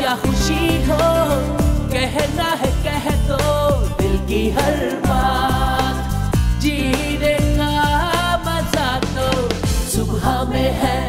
या खुशी हो, कहना है कह दो दिल की हर बात, जीने का मजा तो सुबह में है।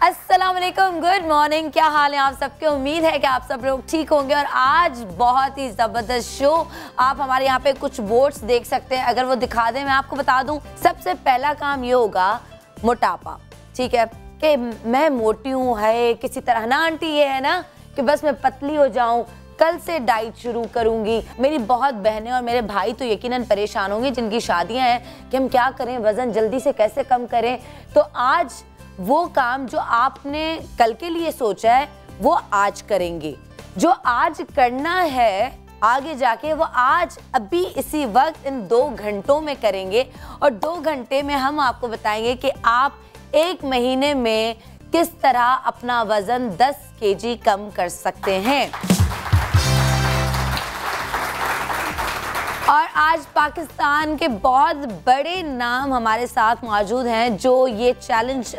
अस्सलाम वालेकुम, गुड मॉर्निंग, क्या हाल है आप सबके। उम्मीद है कि आप सब लोग ठीक होंगे और आज बहुत ही ज़बरदस्त शो। आप हमारे यहाँ पे कुछ बोर्ड्स देख सकते हैं, अगर वो दिखा दें मैं आपको बता दूं। सबसे पहला काम ये होगा मोटापा, ठीक है, कि मैं मोटी हूँ है किसी तरह ना आंटी, ये है ना कि बस मैं पतली हो जाऊँ, कल से डाइट शुरू करूंगी। मेरी बहुत बहनें और मेरे भाई तो यकीनन परेशान होंगे जिनकी शादियां हैं कि हम क्या करें, वज़न जल्दी से कैसे कम करें। तो आज वो काम जो आपने कल के लिए सोचा है वो आज करेंगे। जो आज करना है आगे जाके वो आज अभी इसी वक्त इन 2 घंटों में करेंगे और 2 घंटे में हम आपको बताएंगे कि आप 1 महीने में किस तरह अपना वजन 10 केजी कम कर सकते हैं। और आज पाकिस्तान के बहुत बड़े नाम हमारे साथ मौजूद हैं जो ये चैलेंज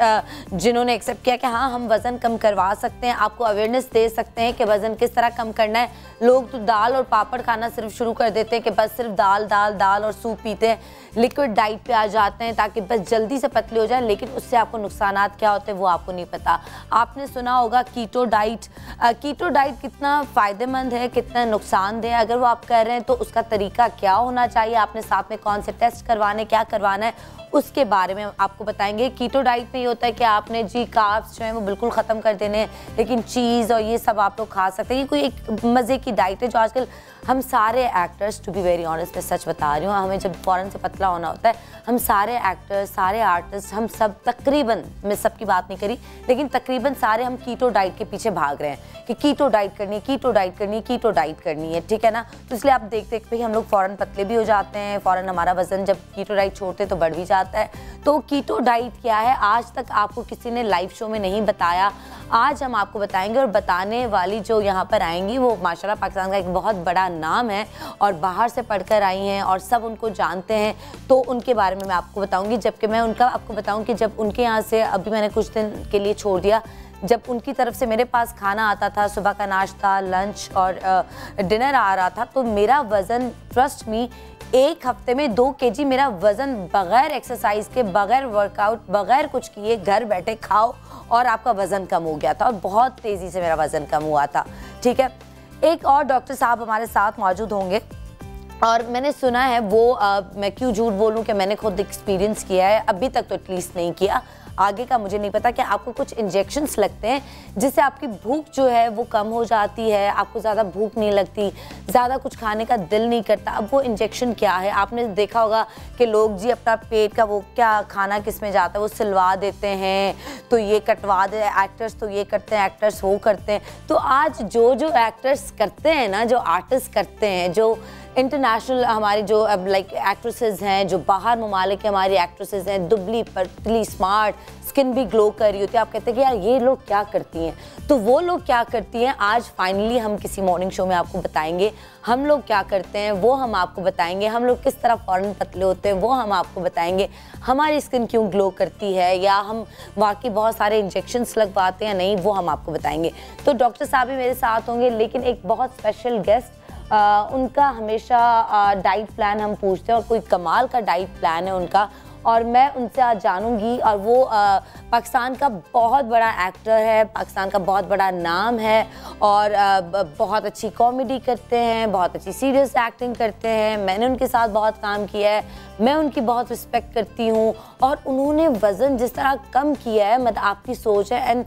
जिन्होंने एक्सेप्ट किया कि हाँ हम वज़न कम करवा सकते हैं, आपको अवेयरनेस दे सकते हैं कि वज़न किस तरह कम करना है। लोग तो दाल और पापड़ खाना सिर्फ शुरू कर देते हैं कि बस सिर्फ दाल दाल दाल और सूप पीते हैं, लिक्विड डाइट पे आ जाते हैं ताकि बस जल्दी से पतले हो जाए, लेकिन उससे आपको नुकसानात क्या होते हैं वो आपको नहीं पता। आपने सुना होगा कीटो डाइट। कीटो डाइट कितना फ़ायदेमंद है, कितना नुकसानदेह है, अगर वो आप कर रहे हैं तो उसका तरीका क्या होना चाहिए, आपने साथ में कौन से टेस्ट करवाने, क्या करवाना है, उसके बारे में आपको बताएंगे। कीटो डाइट में ये होता है कि आपने जी कार्ब्स जो है वो बिल्कुल ख़त्म कर देने हैं, लेकिन चीज़ और ये सब आप लोग खा सकते हैं। ये कोई एक मज़े की डाइट है जो आजकल हम सारे actors, to be very honest मैं सच बता रही हूँ, हमें जब फ़ौरन से पतला होना होता है, हम सारे एक्टर्स, सारे आर्टिस्ट, हम सब तकरीबन, मैं सबकी बात नहीं करी लेकिन तकरीबन सारे हम कीटो डाइट के पीछे भाग रहे हैं कि कीटो डाइट करनी है, कीटो डाइट करनी है, कीटो डाइट करनी है, ठीक है ना। तो इसलिए आप देखते भाई हम लोग फ़ौरन पतले भी हो जाते हैं, फ़ौरन हमारा वज़न जब कीटो डाइट छोड़ते तो बढ़ भी जाता है। तो कीटो डाइट क्या है आज तक आपको किसी ने लाइव शो में नहीं बताया, आज हम आपको बताएंगे। और बताने वाली जो यहाँ पर आएंगी वो माशाल्लाह पाकिस्तान का एक बहुत बड़ा नाम है और बाहर से पढ़कर आई हैं और सब उनको जानते हैं, तो उनके बारे में मैं आपको बताऊंगी। जबकि मैं उनका आपको बताऊं कि जब उनके यहाँ से अभी मैंने कुछ दिन के लिए छोड़ दिया, जब उनकी तरफ से मेरे पास खाना आता था, सुबह का नाश्ता, लंच और डिनर आ रहा था, तो मेरा वज़न ट्रस्ट मी 1 हफ्ते में 2 केजी मेरा वज़न बग़ैर एक्सरसाइज के, बग़ैर वर्कआउट, बग़ैर कुछ किए, घर बैठे खाओ और आपका वज़न कम हो गया था और बहुत तेज़ी से मेरा वज़न कम हुआ था, ठीक है। एक और डॉक्टर साहब हमारे साथ मौजूद होंगे और मैंने सुना है वो मैं क्यों झूठ बोलूं कि मैंने खुद एक्सपीरियंस किया है, अभी तक तो एटलीस्ट नहीं किया, आगे का मुझे नहीं पता, कि आपको कुछ इंजेक्शंस लगते हैं जिससे आपकी भूख जो है वो कम हो जाती है, आपको ज़्यादा भूख नहीं लगती, ज़्यादा कुछ खाने का दिल नहीं करता। अब वो इंजेक्शन क्या है, आपने देखा होगा कि लोग जी अपना पेट का वो क्या खाना किस में जाता है वो सिलवा देते हैं, तो ये कटवा दे, एक्टर्स तो ये करते हैं, एक्टर्स वो करते हैं। तो आज जो जो एक्टर्स करते हैं ना, जो आर्टिस्ट करते हैं, जो इंटरनेशनल हमारी जो अब लाइक एक्ट्रेसेस हैं, जो बाहर ममालिक के हमारी एक्ट्रेसेस हैं, दुबली पतली स्मार्ट, स्किन भी ग्लो कर रही होती है, आप कहते हैं कि यार ये लोग क्या करती हैं, तो वो लोग क्या करती हैं आज फाइनली हम किसी मॉर्निंग शो में आपको बताएंगे। हम लोग क्या करते हैं वो हम आपको बताएंगे, हम लोग किस तरह फ़ौरन पतले होते हैं वो हम आपको बताएंगे, हमारी स्किन क्यों ग्लो करती है या हम वाकई बहुत सारे इंजेक्शंस लगवाते हैं नहीं, वो हम आपको बताएंगे। तो डॉक्टर साहब भी मेरे साथ होंगे, लेकिन एक बहुत स्पेशल गेस्ट, उनका हमेशा डाइट प्लान हम पूछते हैं और कोई कमाल का डाइट प्लान है उनका, और मैं उनसे आज जानूंगी। और वो पाकिस्तान का बहुत बड़ा एक्टर है, पाकिस्तान का बहुत बड़ा नाम है और बहुत अच्छी कॉमेडी करते हैं, बहुत अच्छी सीरियस एक्टिंग करते हैं, मैंने उनके साथ बहुत काम किया है, मैं उनकी बहुत रिस्पेक्ट करती हूँ और उन्होंने वज़न जिस तरह कम किया है, मतलब आपकी सोच है, and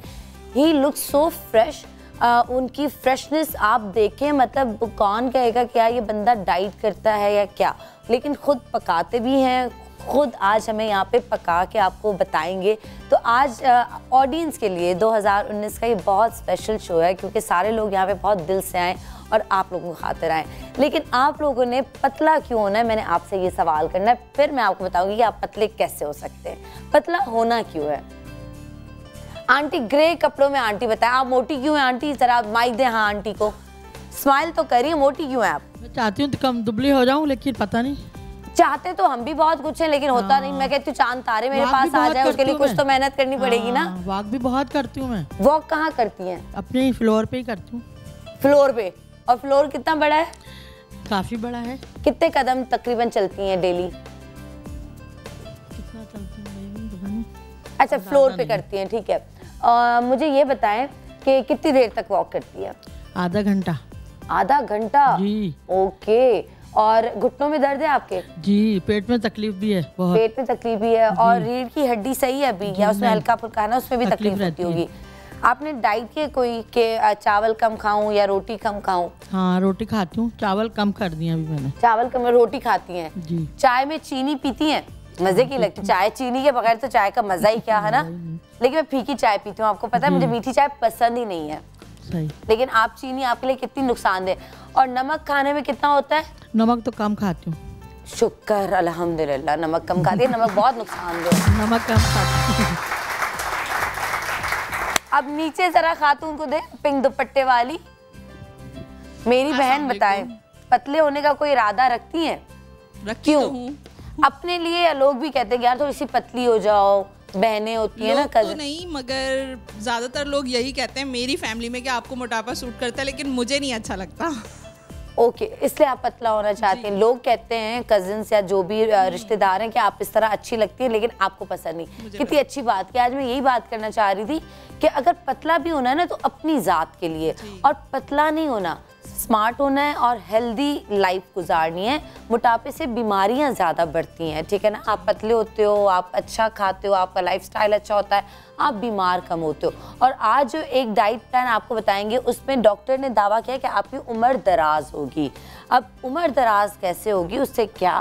he looks so fresh. उनकी फ्रेशनेस आप देखें, मतलब कौन कहेगा क्या ये बंदा डाइट करता है या क्या, लेकिन खुद पकाते भी हैं, खुद आज हमें यहाँ पे पका के आपको बताएंगे। तो आज ऑडियंस के लिए 2019 का ये बहुत स्पेशल शो है क्योंकि सारे लोग यहाँ पे बहुत दिल से आए और आप लोगों को खातिर आए, लेकिन आप लोगों ने पतला क्यों होना है, मैंने आपसे ये सवाल करना है, फिर मैं आपको बताऊँगी कि आप पतले कैसे हो सकते हैं, पतला होना क्यों है। आंटी ग्रे कपड़ों में आंटी बताएं, आप मोटी क्यों हैं आंटी, जरा माइक दें। हाँ आंटी को स्माइल तो करिए, मोटी क्यों हैं आप? मैं चाहती हूँ तो कम दुबली हो जाऊँ, लेकिन पता नहीं चाहते तो हम भी बहुत कुछ है लेकिन होता नहीं। मैं कहती हूँ चांद तारे मेरे पास आ जाए, उसके लिए कुछ तो मेहनत करनी पड़ेगी ना। वॉक भी बहुत करती हूँ मैं। वॉक कहाँ करती हैं? अपने फ्लोर पे ही करती हूँ। फ्लोर पे? और फ्लोर कितना बड़ा है? काफी बड़ा है। कितने कदम तकरीबन चलती हैं डेली? कितना चलती हूँ? अच्छा, फ्लोर पे करती हैं, ठीक है। मुझे ये बताएं कि कितनी देर तक वॉक करती है? आधा घंटा। आधा घंटा? जी। ओके। और घुटनों में दर्द है आपके? जी, पेट में तकलीफ भी है बहुत। पेट में तकलीफ भी है। और रीढ़ की हड्डी सही है अभी या उसमें हल्का फुल्का है ना, उसमें भी तकलीफ होती होगी? आपने डाइट के कोई के चावल कम खाऊं या रोटी कम खाऊं? हाँ, रोटी खाती हूँ, चावल कम कर दिया अभी मैंने। चावल कम, रोटी खाती हैं? जी। चाय में चीनी पीती हैं? मजे की लगती चाय, चीनी के बगैर तो चाय का मजा ही क्या है ना। लेकिन मैं फीकी चाय पीती हूँ, आपको पता है मुझे मीठी चाय पसंद ही नहीं है। सही। लेकिन आप चीनी आपके लिए कितनी नुकसानदेह। और नमक खाने में कितना होता है? नमक तो कम खाती हूँ। शुक्र अल्हम्दुलिल्लाह, नमक कम खाती है। नमक बहुत नुकसानदेह है। नमक कम खाती हूँ। अब नीचे जरा खातून को दे, पिंक दुपट्टे वाली मेरी बहन, बताएं पतले होने का कोई इरादा रखती हैं? क्यों? अपने लिए या लोग भी कहते हैं यार थोड़ी सी पतली हो जाओ, बहनें होती है ना तो नहीं, मगर ज्यादातर लोग यही कहते हैं मेरी फैमिली में कि आपको मोटापा सूट करता है, लेकिन मुझे नहीं अच्छा लगता। ओके, इसलिए आप पतला होना चाहती हैं। लोग कहते हैं कजिन्स या जो भी रिश्तेदार हैं कि आप इस तरह अच्छी लगती हैं लेकिन आपको पसंद नहीं। कितनी अच्छी बात कि आज मैं यही बात करना चाह रही थी कि अगर पतला भी होना है ना तो अपनी जात के लिए, और पतला नहीं होना, स्मार्ट होना है और हेल्दी लाइफ गुजारनी है। मोटापे से बीमारियां ज़्यादा बढ़ती हैं, ठीक है ना। आप पतले होते हो, आप अच्छा खाते हो, आपका लाइफस्टाइल अच्छा होता है, आप बीमार कम होते हो। और आज जो एक डाइट प्लान आपको बताएंगे उसमें डॉक्टर ने दावा किया कि आपकी उम्र दराज होगी। अब उम्र दराज कैसे होगी, उससे क्या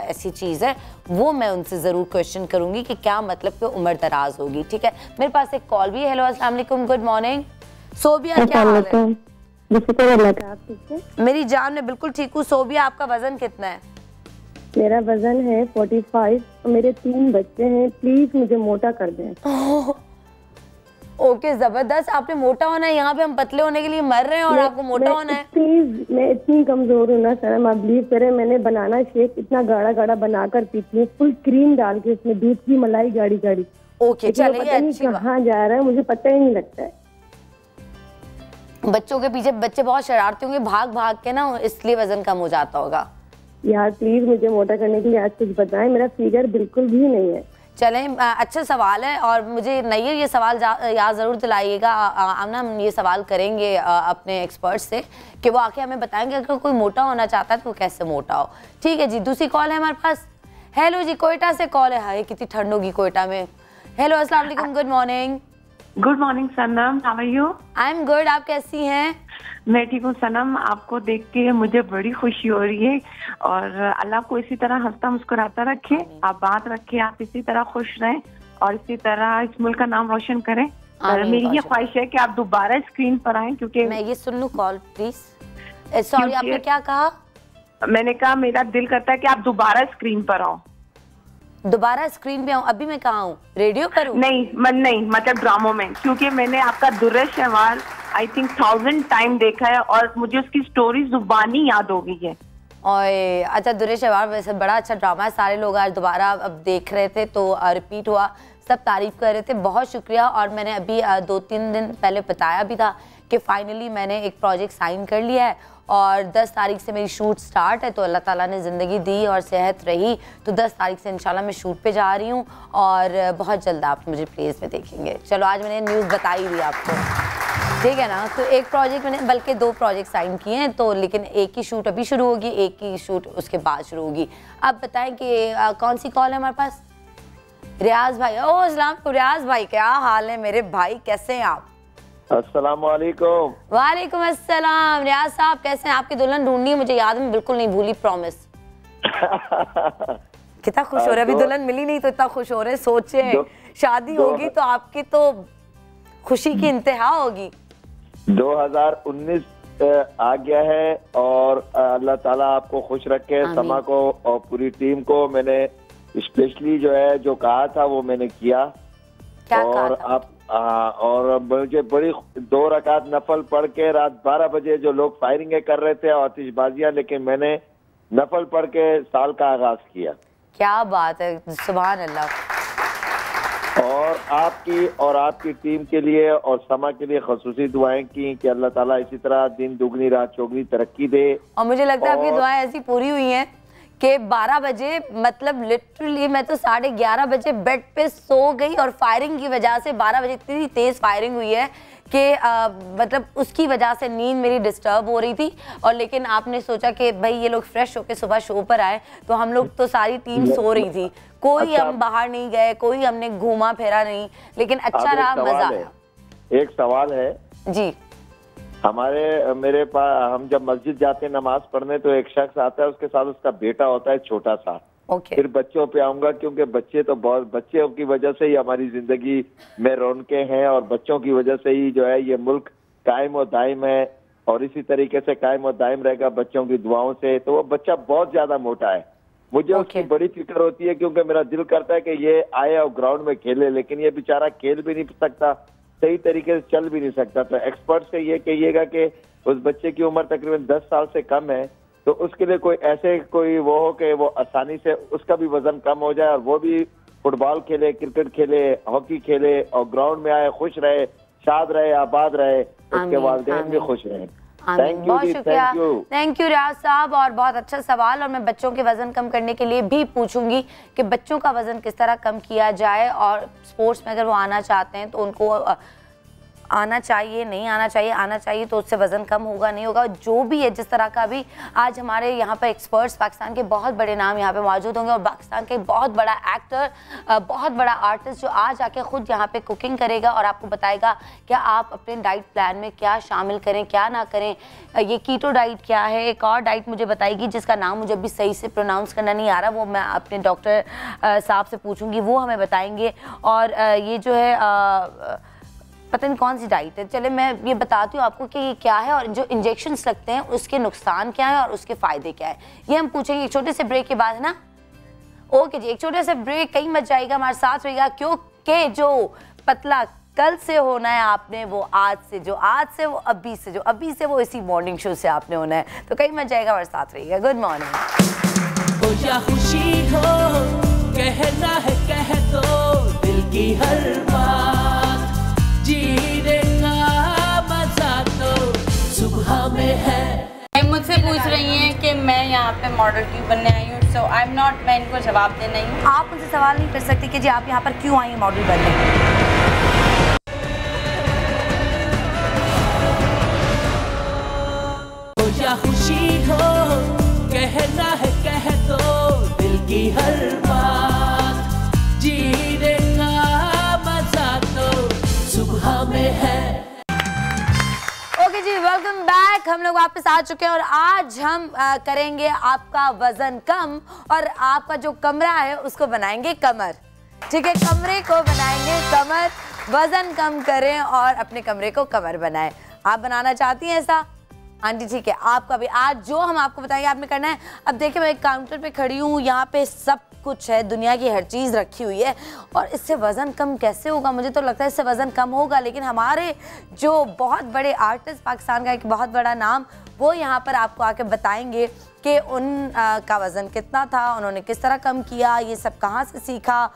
ऐसी चीज़ है, वो मैं उनसे ज़रूर क्वेश्चन करूँगी कि क्या मतलब कि उम्र दराज होगी, ठीक है। मेरे पास एक कॉल भी है। हेलो, अस्सलाम वालेकुम, गुड मॉर्निंग। सोबिया, क्या हाल है? मेरी जान, मैं बिल्कुल ठीक हूँ। सोबिया, आपका वजन कितना है? मेरा वजन है 45 और मेरे 3 बच्चे हैं। प्लीज मुझे मोटा कर दें। ओके, जबरदस्त। आपने मोटा होना है, यहाँ पे हम पतले होने के लिए मर रहे हैं और आपको मोटा होना है। प्लीज, मैं इतनी कमजोर हूँ ना सर, आप बिलीव करें, मैंने बनाना शेक इतना गाढ़ा गाढ़ा बनाकर पीती हूँ, फुल क्रीम डाल के, उसमें दूध की मलाई गाढ़ी गाढ़ी। ओके, चलिए, अच्छी बात। कहाँ जा रहा है मुझे पता ही नहीं लगता है। बच्चों के पीछे बच्चे बहुत शरारती होंगे, भाग भाग के ना, इसलिए वजन कम हो जाता होगा। यार प्लीज मुझे मोटा करने के लिए आज कुछ बताएं, मेरा फिगर बिल्कुल भी नहीं है। चलें, अच्छा सवाल है और मुझे नैयर ये सवाल याद ज़रूर दिलाइएगा। आमना, हम ये सवाल करेंगे अपने एक्सपर्ट से कि वो आके हमें बताएंगे अगर कोई मोटा होना चाहता है तो वो कैसे मोटा हो। ठीक है जी, दूसरी कॉल है हमारे पास। हेलो जी, कोयटा से कॉल है। हाय, कितनी ठंड होगी कोयटा में। हेलो, अस्सलाम वालेकुम, good morning. Good morning Sanam, how are you? I am good, आप कैसी हैं? मैं ठीक हूँ सनम, आपको देख के मुझे बड़ी खुशी हो रही है और अल्लाह को इसी तरह हंसता मुस्कुराता रखे, आप बात रखें, आप इसी तरह खुश रहें और इसी तरह इस मुल्क का नाम रोशन करें। मेरी ये ख्वाहिश है कि आप दोबारा स्क्रीन पर आएं, क्योंकि मैं ये सुन लूं कॉल प्लीज। सॉरी, आपने क्या कहा? मैंने कहा मेरा दिल करता है कि आप दोबारा स्क्रीन पर आओ। दोबारा स्क्रीन पे आऊं? अभी मैं कहाँ हूँ, रेडियो पर हूँ? नहीं, मतलब ड्रामों में, क्योंकि मैंने आपका Durr Shawwal I think 1000 time देखा है और मुझे उसकी स्टोरी जुबानी याद हो गई है। और अच्छा, दुर्र शवाल वैसे बड़ा अच्छा ड्रामा है, सारे लोग आज दोबारा अब देख रहे थे तो रिपीट हुआ, सब तारीफ कर रहे थे, बहुत शुक्रिया। और मैंने अभी 2-3 दिन पहले बताया भी था कि फाइनली मैंने एक प्रोजेक्ट साइन कर लिया है और 10 तारीख से मेरी शूट स्टार्ट है। तो अल्लाह ताला ने ज़िंदगी दी और सेहत रही तो 10 तारीख से इंशाल्लाह मैं शूट पे जा रही हूँ और बहुत जल्द आप मुझे प्लेस में देखेंगे। चलो, आज मैंने न्यूज़ बताई दी आपको, ठीक है ना। तो एक प्रोजेक्ट मैंने, बल्कि 2 प्रोजेक्ट साइन किए हैं, तो लेकिन एक की शूट अभी शुरू होगी, एक की शूट उसके बाद शुरू होगी। अब बताएं कि कौन सी कॉल है हमारे पास? रियाज भाई। ओ अस्सलाम, रियाज भाई, क्या हाल है मेरे भाई, कैसे हैं आप? अस्सलाम वालेकुम। वालेकुम अस्सलाम। रियाज साहब कैसे हैं? आपकी दुल्हन ढूंढनी है, मुझे याद है, बिल्कुल नहीं भूली, प्रॉमिस। कितना खुश हो रहे, अभी दुल्हन मिली नहीं तो इतना खुश हो रहे। सोचे शादी होगी तो आपकी तो खुशी की इंतहा होगी। 2019 आ गया है और अल्लाह ताला आपको खुश रखे, समा को और पूरी टीम को। मैंने स्पेशली जो है जो कहा था वो मैंने किया। क्या और कहा था? आप और मुझे बड़ी 2 रकात नफल पढ़ के रात 12 बजे जो लोग फायरिंगें कर रहे थे और आतिशबाजियां, लेकिन मैंने नफल पढ़ के साल का आगाज किया। क्या बात है, सुभान अल्लाह। और आपकी टीम के लिए और समा के लिए खसूसी दुआएं की कि अल्लाह ताला इसी तरह दिन दुगनी रात चौगनी तरक्की दे। और मुझे लगता है आपकी दुआएं ऐसी पूरी हुई हैं कि 12 बजे मतलब लिटरली मैं तो 11:30 बजे बेड पे सो गई और फायरिंग की वजह से 12 बजे इतनी तेज फायरिंग हुई है कि मतलब उसकी वजह से नींद मेरी डिस्टर्ब हो रही थी। और लेकिन आपने सोचा कि भाई ये लोग फ्रेश होके सुबह शो पर आए, तो हम लोग तो सारी टीम सो रही थी, कोई हम बाहर नहीं गए, कोई हमने घूमा फिरा नहीं, लेकिन अच्छा रहा, मजा आया। एक सवाल है जी। मेरे पास हम जब मस्जिद जाते हैं नमाज पढ़ने तो एक शख्स आता है, उसके साथ उसका बेटा होता है छोटा सा। फिर बच्चों पे आऊंगा क्योंकि बच्चों की वजह से ही हमारी जिंदगी में रौनकें हैं और बच्चों की वजह से ही जो है ये मुल्क कायम और दायम है और इसी तरीके से कायम और दायम रहेगा बच्चों की दुआओं से। तो वो बच्चा बहुत ज्यादा मोटा है, मुझे उसकी बड़ी फिक्र होती है क्योंकि मेरा दिल करता है कि ये आए और ग्राउंड में खेले, लेकिन ये बेचारा खेल भी नहीं सकता, सही तरीके से चल भी नहीं सकता। तो एक्सपर्ट से ये कहिएगा कि उस बच्चे की उम्र तकरीबन 10 साल से कम है, तो उसके लिए कोई वो हो कि वो आसानी से उसका भी वजन कम हो जाए और वो भी फुटबॉल खेले, क्रिकेट खेले, हॉकी खेले और ग्राउंड में आए, खुश रहे, शाद रहे, आबाद रहे, उसके वालिदैन भी खुश रहे। बहुत शुक्रिया, थैंक यू रियाज साहब। और बहुत अच्छा सवाल, और मैं बच्चों के वजन कम करने के लिए भी पूछूंगी कि बच्चों का वजन किस तरह कम किया जाए और स्पोर्ट्स में अगर वो आना चाहते हैं तो उनको आना चाहिए, नहीं आना चाहिए, आना चाहिए तो उससे वज़न कम होगा, नहीं होगा, जो भी है जिस तरह का भी। आज हमारे यहाँ पर एक्सपर्ट्स पाकिस्तान के बहुत बड़े नाम यहाँ पे मौजूद होंगे और पाकिस्तान के बहुत बड़ा एक्टर, बहुत बड़ा आर्टिस्ट जो आज आके ख़ुद यहाँ पे कुकिंग करेगा और आपको बताएगा कि आप अपने डाइट प्लान में क्या शामिल करें, क्या ना करें। ये कीटो डाइट क्या है, एक और डाइट मुझे बताएगी जिसका नाम मुझे अभी सही से प्रोनाउंस करना नहीं आ रहा, वो मैं अपने डॉक्टर साहब से पूछूँगी, वो हमें बताएंगे। और ये जो है पता नहीं कौन सी डाइट है, चले मैं ये बताती हूँ आपको कि ये क्या है और जो इंजेक्शंस लगते हैं उसके नुकसान क्या है और उसके फ़ायदे क्या है, ये हम पूछेंगे एक छोटे से ब्रेक के बाद, है ना। ओके जी, एक छोटे से ब्रेक, कहीं मत जाएगा, हमारे साथ रहेगा, क्योंकि जो पतला कल से होना है आपने वो आज से, जो आज से वो अभी से, जो अभी से वो इसी मॉर्निंग शो से आपने होना है, तो कहीं मत जाएगा, हमारे साथ रहेगा। Good morning. खुशी हो कहना है कह दो दिल की हर बात, जीने का मजा तो सुबह में है। मुझसे पूछ रही हैं कि मैं यहाँ पे मॉडल क्यों बनने आई हूँ, सो आई एम नॉट, मैं इनको जवाब दे नहीं हूँ। आप मुझसे सवाल नहीं कर सकती कि जी आप यहाँ पर क्यों आई हैं मॉडल बनने। खुशी हो कहना है कह दो दिल की हर बात, जीने का मजा तो सुबह में है। ओके जी, वेलकम बैक। हम लोग वापस आ चुके हैं और आज हम करेंगे आपका वजन कम और आपका जो कमरा है उसको बनाएंगे कमर। ठीक है, कमरे को बनाएंगे कमर, वजन कम करें और अपने कमरे को कमर बनाएं। आप बनाना चाहती हैं ऐसा? हाँ जी, ठीक है, आपका भी आज जो हम आपको बताएंगे आपने करना है। अब देखिए मैं एक काउंटर पे खड़ी हूँ, यहाँ पे सब कुछ है, दुनिया की हर चीज़ रखी हुई है और इससे वज़न कम कैसे होगा? मुझे तो लगता है इससे वज़न कम होगा, लेकिन हमारे जो बहुत बड़े आर्टिस्ट, पाकिस्तान का एक बहुत बड़ा नाम, वो यहाँ पर आपको आके बताएंगे कि उनका वज़न कितना था, उन्होंने किस तरह कम किया, ये सब कहाँ से सीखा,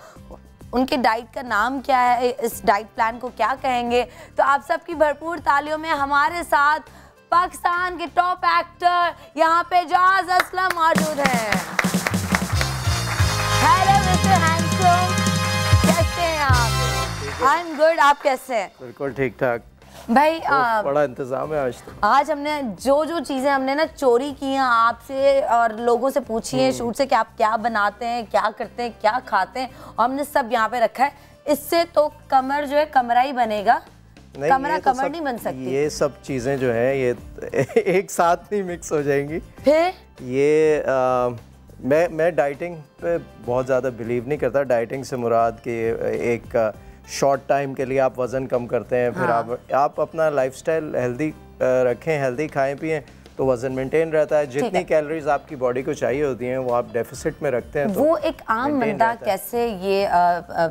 उनके डाइट का नाम क्या है, इस डाइट प्लान को क्या कहेंगे। तो आप सबकी भरपूर तालियों में हमारे साथ पाकिस्तान के टॉप एक्टर यहाँ पे जाज असलम मौजूद हैं। हेलो मिस्टर हैंडसम, कैसे हैं आप? आई एम गुड, आप कैसे हैं? बिल्कुल ठीक ठाक भाई। बड़ा इंतजाम है आज तो। आज हमने जो चीज़ें हमने ना चोरी की हैं आपसे और लोगों से पूछी हैं शूट से कि आप क्या बनाते हैं, क्या करते हैं, क्या खाते हैं, और हमने सब यहाँ पे रखा है। इससे तो कमर जो है कमरा ही बनेगा, कमरा तो कमर नहीं बन सकती। ये सब चीज़ें जो है ये एक साथ नहीं मिक्स हो जाएंगी। फिर ये मैं डाइटिंग पे बहुत ज़्यादा बिलीव नहीं करता। डाइटिंग से मुराद कि एक शॉर्ट टाइम के लिए आप वज़न कम करते हैं, फिर आप अपना लाइफस्टाइल हेल्दी रखें, हेल्दी खाएं पिएं, तो वजन मेंटेन रहता है। जितनी कैलोरीज आपकी बॉडी को चाहिए होती हैं वो आप डेफिसिट में रखते हैं। वो एक आम बंदा कैसे ये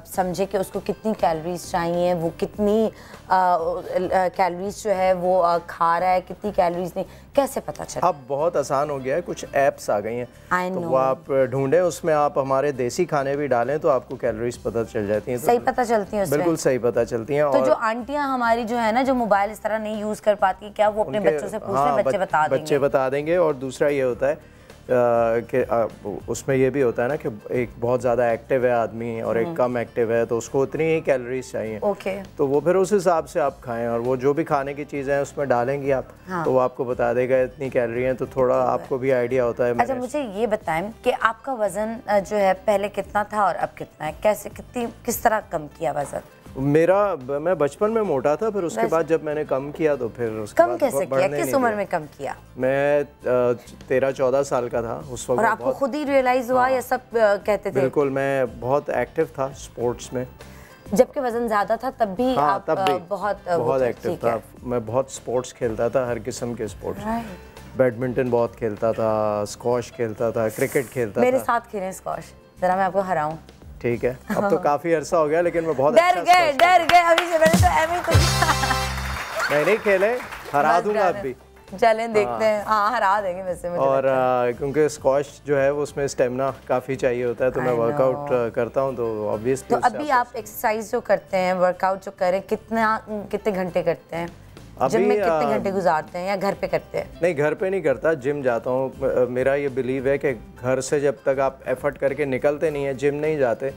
समझे कि उसको कितनी कैलोरीज चाहिए, वो कितनी कैलोरीज जो है वो खा रहा है, कितनी कैलोरीज नहीं, कैसे पता चले? अब बहुत आसान हो गया है, कुछ ऐप्स आ गई हैं तो वो आप ढूंढें, उसमें आप हमारे देसी खाने भी डालें तो आपको कैलोरीज पता चल जाती हैं। सही पता चलती हैं उसमें? बिल्कुल सही पता चलती हैं। तो जो आंटियां हमारी जो है ना, जो मोबाइल इस तरह नहीं यूज कर पाती, क्या वो अपने बच्चों से पूछ लें? बच्चे बता देंगे। और दूसरा ये होता है कि उसमें ये भी होता है ना कि एक बहुत ज़्यादा एक्टिव है आदमी और एक कम एक्टिव है, तो उसको उतनी ही कैलोरीज चाहिए। तो वो फिर उस हिसाब से आप खाएं, और वो जो भी खाने की चीज़ें हैं उसमें डालेंगी आप, तो वो आपको बता देगा इतनी कैलोरी हैं, तो थोड़ा आपको भी आइडिया होता है। अच्छा, मुझे ये बताएं कि आपका वज़न जो है पहले कितना था और अब कितना है? कैसे, किस तरह कम किया वज़न? मैं बचपन में मोटा था, फिर उसके बाद जब मैंने कम किया तो फिर उसके कम कैसे किया? किस उम्र में कम किया? मैं 13-14 साल का था उस वक्त। और आपको खुद ही रियलाइज हुआ या सब कहते थे? बिल्कुल, मैं बहुत एक्टिव था स्पोर्ट्स में। जबकि वजन ज्यादा था तब भी आप तब भी बहुत एक्टिव था। मैं बहुत स्पोर्ट्स खेलता था, हर किस्म के स्पोर्ट्स। बैडमिंटन बहुत खेलता था, स्क्वॉश खेलता था, क्रिकेट खेलता था। मेरे साथ खेलें स्क्वॉश, जरा मैं आपको हराऊं। ठीक है, अब तो काफी अरसा हो गया, लेकिन मैं बहुत डर गए अभी से। मैंने तो एमी को मैं नहीं खेले, हरा दूंगा अब भी। चलें देखते हैं। हाँ, हरा देंगे वैसे मुझे। और क्योंकि स्क्वॉश जो है वो उसमें स्टेमिना काफ़ी चाहिए होता है, तो मैं वर्कआउट करता हूँ, तो ऑब्वियसली। तो अभी आप एक्सरसाइज जो करते हैं, वर्कआउट जो करें, कितने घंटे करते हैं? जिम में कितने घंटे गुजारते हैं या घर पे करते हैं? नहीं, घर पे नहीं करता, जिम जाता हूँ। मेरा ये बिलीव है कि घर से जब तक आप एफर्ट करके निकलते नहीं है, जिम नहीं जाते,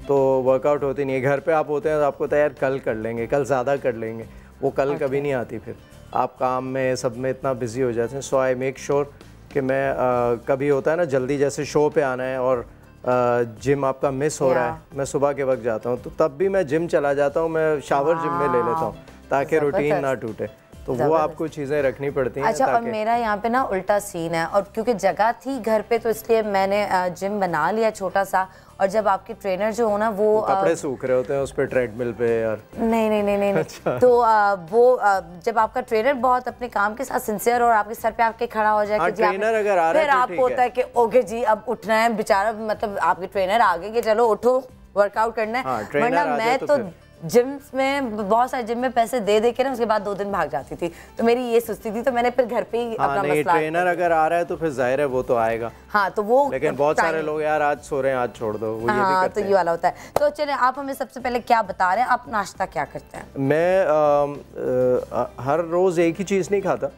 तो वर्कआउट होती नहीं है। घर पे आप होते हैं तो आपको तो यार कल कर लेंगे, कल ज़्यादा कर लेंगे, वो कल कभी नहीं आती। फिर आप काम में सब में इतना बिजी हो जाते हैं। सो आई मेक श्योर कि मैं कभी होता है ना जल्दी, जैसे शो पे आना है और जिम आपका मिस हो रहा है, मैं सुबह के वक्त जाता हूँ, तो तब भी मैं जिम चला जाता हूँ। मैं शावर जिम में ले लेता हूँ ताकि रूटीन ना टूटे, तो वो आपको चीज़ें रखनी पड़ती हैं। अच्छा, और मेरा यहाँ पे ना उल्टा सीन है, और क्योंकि जगह थी घर पे तो इसलिए मैंने जिम बना लिया छोटा सा। और जब आपके ट्रेनर जो हो ना, वो कपड़े सूख रहे होते हैं उस पे ट्रेडमिल पे यार। नहीं। अच्छा। तो वो जब आपका ट्रेनर बहुत अपने काम के साथ सिंसियर और आपके सर पे आपके खड़ा हो जाए, ट्रेनर अगर आ रहा है, फिर आपको होता है कि ओके जी अब उठना है, बेचारा मतलब आपके ट्रेनर आगे कि चलो उठो वर्कआउट करना है। वरना मैं तो जिम में बहुत सारे जिम में पैसे दे के ना उसके बाद 2 दिन भाग जाती थी, तो मेरी ये सुस्ती थी, तो मैंने फिर घर पे ही अपना मसला। ट्रेनर अगर आ रहा है तो फिर जाहिर है वो तो आएगा। हाँ, तो वो लेकिन बहुत सारे लोग यार आज सो रहे हैं, आज छोड़ दो, वो ये भी करते तो ये वाला होता है। तो चलिए, आप हमें सबसे पहले क्या बता रहे हैं, आप नाश्ता क्या करते हैं? मैं हर रोज एक ही चीज़ नहीं खाता।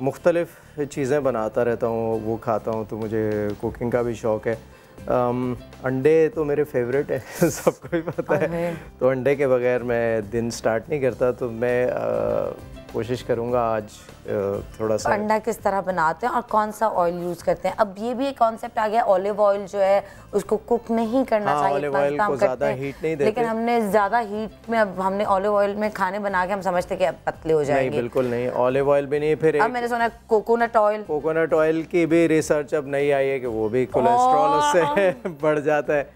मुख्तलिफ चीज़ें बनाता रहता हूँ, वो खाता हूँ, तो मुझे कुकिंग का भी शौक है। अंडे तो मेरे फेवरेट है सबको ही पता है, तो अंडे के बगैर मैं दिन स्टार्ट नहीं करता। तो मैं कोशिश करूँगा आज थोड़ा सा। अंडा किस तरह बनाते हैं और कौन सा ऑयल यूज़ करते हैं? अब ये भी एक कॉन्सेप्ट आ गया, ऑलिव ऑयल जो है उसको कुक नहीं करना चाहिए। ऑलिव ऑयल को ज़्यादा हीट नहीं देते, लेकिन हमने ज़्यादा हीट में, अब हमने ऑलिव ऑयल में खाने बना के हम समझते कि अब पतले हो जाएंगे। नहीं, बिल्कुल नहीं, ऑलिव ऑयल भी नहीं। फिर अब मैंने सुना कोकोनट ऑयल की भी रिसर्च अब नहीं आई है कि वो भी कोलेस्ट्रॉल उससे बढ़ जाता है।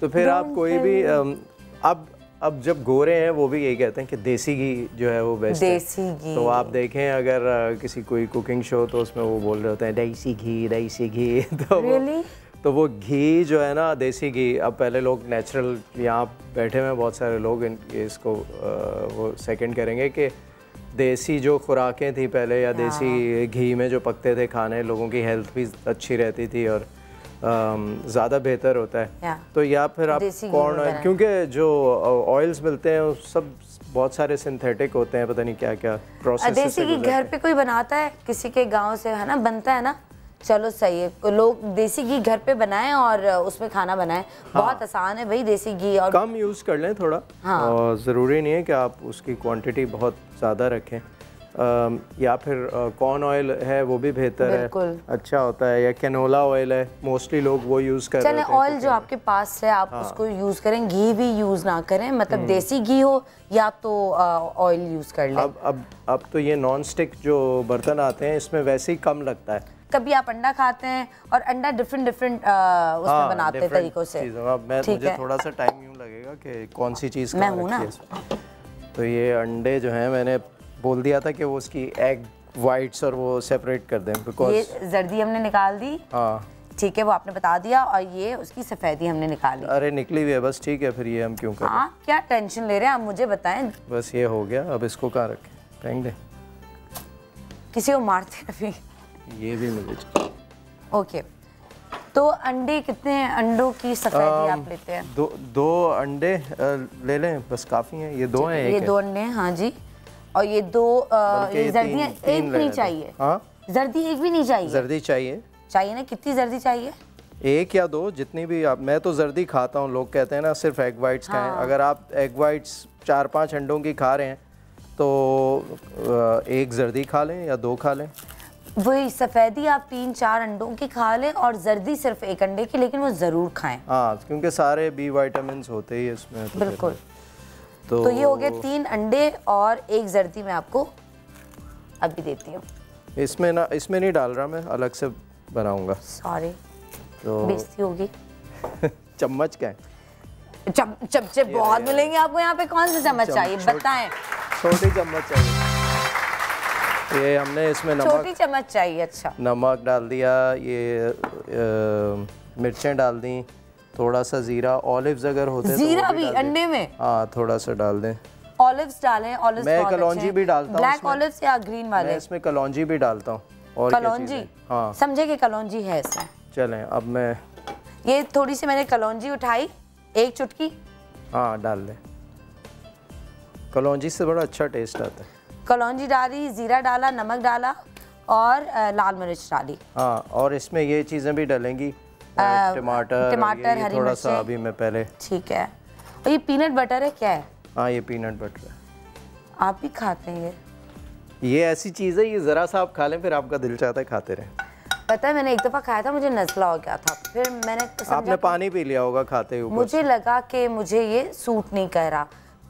तो फिर आप कोई भी अब जब गोरे हैं वो भी यही कहते हैं कि देसी घी जो है वो बेस्ट है। तो आप देखें अगर किसी कोई कुकिंग शो, तो उसमें वो बोल रहे होते हैं देसी घी तो वो घी जो है ना, देसी घी। अब पहले लोग नेचुरल, यहाँ बैठे हुए बहुत सारे लोग इसको वो सेकंड करेंगे कि देसी जो खुराकें थी पहले, या देसी घी में जो पकते थे खाने, लोगों की हेल्थ भी अच्छी रहती थी और ज़्यादा बेहतर होता है। तो या फिर आप कॉर्न ऑयल, क्योंकि जो ऑयल्स मिलते हैं वो सब बहुत सारे सिंथेटिक होते हैं, पता नहीं क्या क्या प्रोसेस। देसी घी घर पे कोई बनाता है किसी के गांव से, है ना, बनता है ना, चलो सही है, लोग देसी घी घर पे बनाएं और उसमें खाना बनाएं। बहुत आसान है भाई देसी घी, और कम यूज़ कर लें थोड़ा। और ज़रूरी नहीं है कि आप उसकी क्वांटिटी बहुत ज़्यादा रखें। या फिर कॉर्न ऑयल है वो भी बेहतर है, अच्छा होता है, या कैनोला ऑयल है, मोस्टली लोग वो यूज़ कर रहे हैं। ऑयल जो आपके पास है आप उसको यूज़ करें, घी भी यूज़ ना करें, मतलब देसी घी हो या तो ऑयल यूज़ कर लें। अब तो ये नॉन स्टिक जो बर्तन आते हैं इसमें वैसे ही कम लगता है। कभी आप अंडा खाते हैं और अंडा डिफरेंट उसमें बनाते हैं तरीकों से। अब मुझे थोड़ा सा टाइम यूँ लगेगा कि कौन सी चीज़ मैं हूँ ना। तो ये अंडे जो हैं, मैंने बोल दिया था कि वो उसकी एग वाइट्स और वो सेपरेट कर दें बिकॉज ये जर्दी हमने निकाल दी, हाँ ठीक है, वो आपने बता दिया, और ये उसकी सफेदी हमने निकाली। अरे निकली हुई है बस, ठीक है, फिर ये हम क्यों करें? हाँ, क्या टेंशन ले रहे हैं आप, मुझे बताएं। बस ये हो गया, अब इसको कहाँ रखें? फेंक दें? किसी को मारते अभी। ये भी मुझे चाहिए। ओके, तो अंडे कितने अंडों की सफेदी आप लेते हैं? दो अंडे ले लें, बस काफ़ी हैं। ये दो हैं, ये दो अंडे हैं, हाँ जी, और ये दो ये जर्दी एक भी नहीं चाहिए? हाँ, जर्दी एक भी नहीं चाहिए? जर्दी चाहिए ना, कितनी जर्दी चाहिए? एक या दो, जितनी भी आप। मैं तो जर्दी खाता हूँ, लोग कहते हैं ना सिर्फ एग वाइट्स खाएं। अगर आप एग वाइट्स 4-5 अंडों की खा रहे हैं तो एक जर्दी खा लें या 2 खा लें। वही सफेदी आप 3-4 अंडों की खा लें और जर्दी सिर्फ एक अंडे की, लेकिन वो ज़रूर खाएं। हाँ, क्योंकि सारे बी विटामिन्स होते ही इसमें। तो बिल्कुल। तो ये हो गए 3 अंडे और एक जर्दी मैं आपको अभी देती हूँ। इसमें नहीं डाल रहा, मैं अलग से बनाऊंगा। सॉरी, तो बेइज्जती होगी। चम्मच क्या है? चमचे बहुत मिलेंगे आपको यहाँ पे। कौन सा चम्मच चाहिए बताएं? छोटी चम्मच चाहिए। ये हमने इसमें नमक, छोटी चम्मच चाहिए। अच्छा, नमक डाल दिया, ये मिर्चें डाल दी, थोड़ा सा जीरा, ऑलिव्स अगर होते जीरा भी अंडे में? हाँ, थोड़ा सा डाल दें। ऑलिव्स डालें, ऑलिव्स मैं कलौंजी भी डालता हूँ। ब्लैक ऑलिव्स या ग्रीन वाले? मैं इसमें कलौंजी भी डालता हूँ। और कलौंजी? हाँ, समझे कि कलौंजी है इसमें। चलें, अब मैं ये थोड़ी सी मैंने कलौंजी उठाई, 1 चुटकी। हाँ, डाल दें। कलौंजी से बड़ा अच्छा टेस्ट आता है। कलौंजी डाली, जीरा डाला, नमक डाला और लाल मिर्च डाली। हाँ, और इसमें ये चीज़ें भी डालेंगी, टमाटर, हरी थोड़ा सा अभी मैं पहले। ठीक है। और ये पीनट बटर है क्या है? हाँ, ये पीनट बटर है। आप भी खाते हैं ये ऐसी चीज़ है, ये ज़रा सा आप खा लें, फिर आपका दिल चाहता है खाते रहें। पता है, मैंने एक दफ़ा खाया था, मुझे नज़ला हो गया था, फिर मैंने आपने पानी पी लिया होगा खाते हुए। मुझे लगा कि मुझे ये सूट नहीं कर रहा,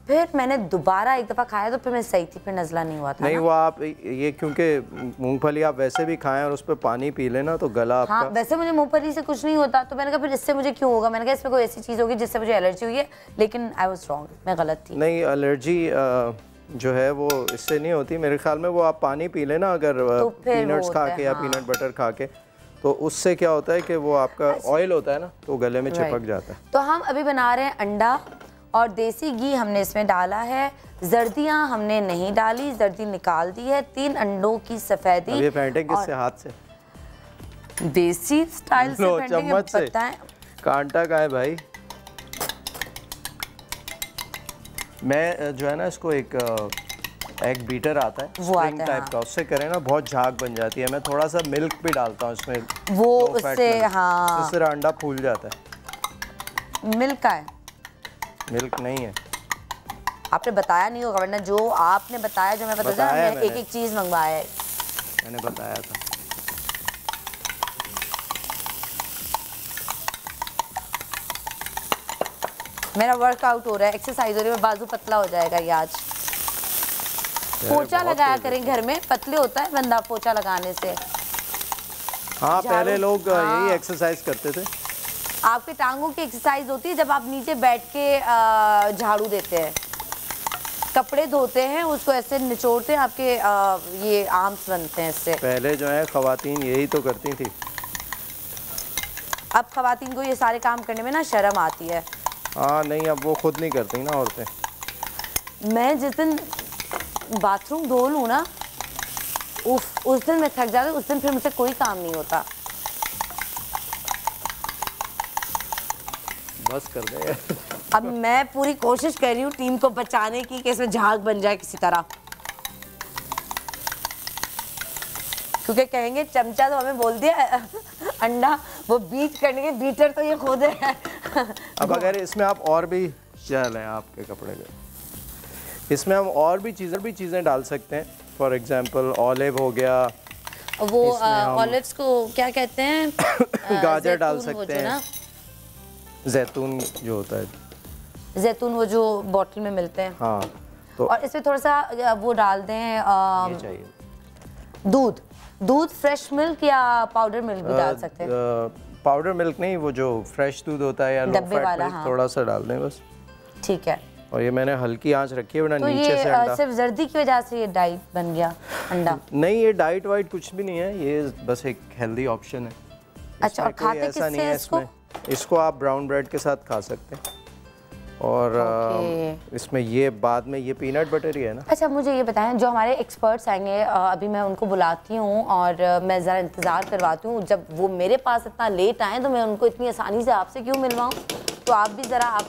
फिर मैंने दोबारा एक दफ़ा खाया तो फिर मैं सही थी, फिर नज़ला नहीं हुआ था। नहीं, वो आप ये क्योंकि मूंगफली आप वैसे भी खाएं और उस पर पानी पी लेना तो गला आपका। हाँ, वैसे मुझे मूंगफली से कुछ नहीं होता, तो मैंने कहा फिर इससे मुझे क्यों होगा। मैंने कहा इसमें कोई ऐसी चीज़ होगी जिससे मुझे एलर्जी हुई है, लेकिन आई वाज रॉन्ग, मैं गलत थी। नहीं, एलर्जी जो है वो इससे नहीं होती मेरे ख्याल में। वो आप पानी पी लेना अगर तो पीनट्स खा के या पीनट बटर खा के, तो उससे क्या होता है कि वो आपका ऑयल होता है ना, तो गले में चिपक जाता है। तो हम अभी बना रहे हैं अंडा, और देसी घी हमने इसमें डाला है, जर्दियाँ हमने नहीं डाली, जर्दी निकाल दी है, 3 अंडों की सफेदी। ये फेंटेंगे किससे? हाथ से? देसी स्टाइल से फेंटेंगे, बताएं। कांटा कहाँ है भाई? मैं जो है ना इसको एक एग बीटर आता है, स्प्रिंग टाइप का, उससे करें ना बहुत झाग बन जाती है। मैं थोड़ा सा मिल्क भी डालता हूँ इसमें, वो उससे हाँ, उससे अंडा फूल जाता है। मिल्क का है? मिल्क नहीं है, आपने बताया नहीं होगा, वरना जो आपने बताया, जो मैं बताया, मैंने एक चीज़ मंगवाया है। मैंने बताया था। मेरा वर्कआउट हो रहा है, एक्सरसाइज हो रही है, बाजू पतला हो जाएगा ये आज। पोछा लगाया करें घर में, पतले होता है बंदा पोछा लगाने से। हाँ, पहले लोग यही एक्सरसाइज करते थे। आपके टांगों की एक्सरसाइज होती है जब आप नीचे बैठ के झाड़ू देते हैं, कपड़े धोते हैं, उसको ऐसे निचोड़ते हैं, आपके ये आर्म्स बनते हैं इससे। पहले जो है खवातीन यही तो करती थी। अब खवातीन को ये सारे काम करने में ना शर्म आती है। हाँ, नहीं, अब वो खुद नहीं करती ना औरतें। मैं जिस दिन बाथरूम धो लूँ ना, उस दिन मैं थक जाती हूँ, उस दिन फिर मुझसे कोई काम नहीं होता। बस कर दे। अब मैं पूरी कोशिश कर रही हूँ टीम को बचाने की कि इसमें झाग बन जाए किसी तरह, क्योंकि कहेंगे चमचा तो हमें बोल दिया अंडा, वो बीट करने के बीटर तो ये खुद है। अब अगर इसमें आप और भी चल हैं आपके कपड़े में, इसमें हम और भी चीज़ें डाल सकते हैं। फॉर एग्जांपल ऑलिव हो गया, वो ऑलिव्स को क्या कहते हैं? गाजर डाल सकते हैं, जैतून जो होता है, जैतून वो जो बॉटल में मिलते हैं। हाँ, तो और इसमें थोड़ा सा वो डाल दें, ये चाहिए दूध, फ्रेश मिल्क या पाउडर मिल्क भी डाल सकते हैं। पाउडर मिल्क नहीं, वो जो फ्रेश दूध होता है या लो फैट मिल्क, हाँ। थोड़ा सा डाल दें बस। ठीक है। और ये मैंने हल्की आंच रखी है, वरना तो नीचे से अंडा। सिर्फ जर्दी की वजह से ये डाइट बन गया। अंडा? नहीं, ये डाइट वाइट कुछ भी नहीं है, ये बस एक हेल्दी ऑप्शन है। अच्छा, और खाते किससे नहीं है इसको? इसको आप ब्राउन ब्रेड के साथ खा सकते हैं। और इसमें ये बाद में ये पीनट बटर ही है ना। अच्छा, मुझे ये बताएं, जो हमारे एक्सपर्ट्स आएंगे अभी मैं उनको बुलाती हूँ और मैं ज़रा इंतज़ार करवाती हूँ। जब वो मेरे पास इतना लेट आए तो मैं उनको इतनी आसानी से आपसे क्यों मिलवाऊँ? तो आप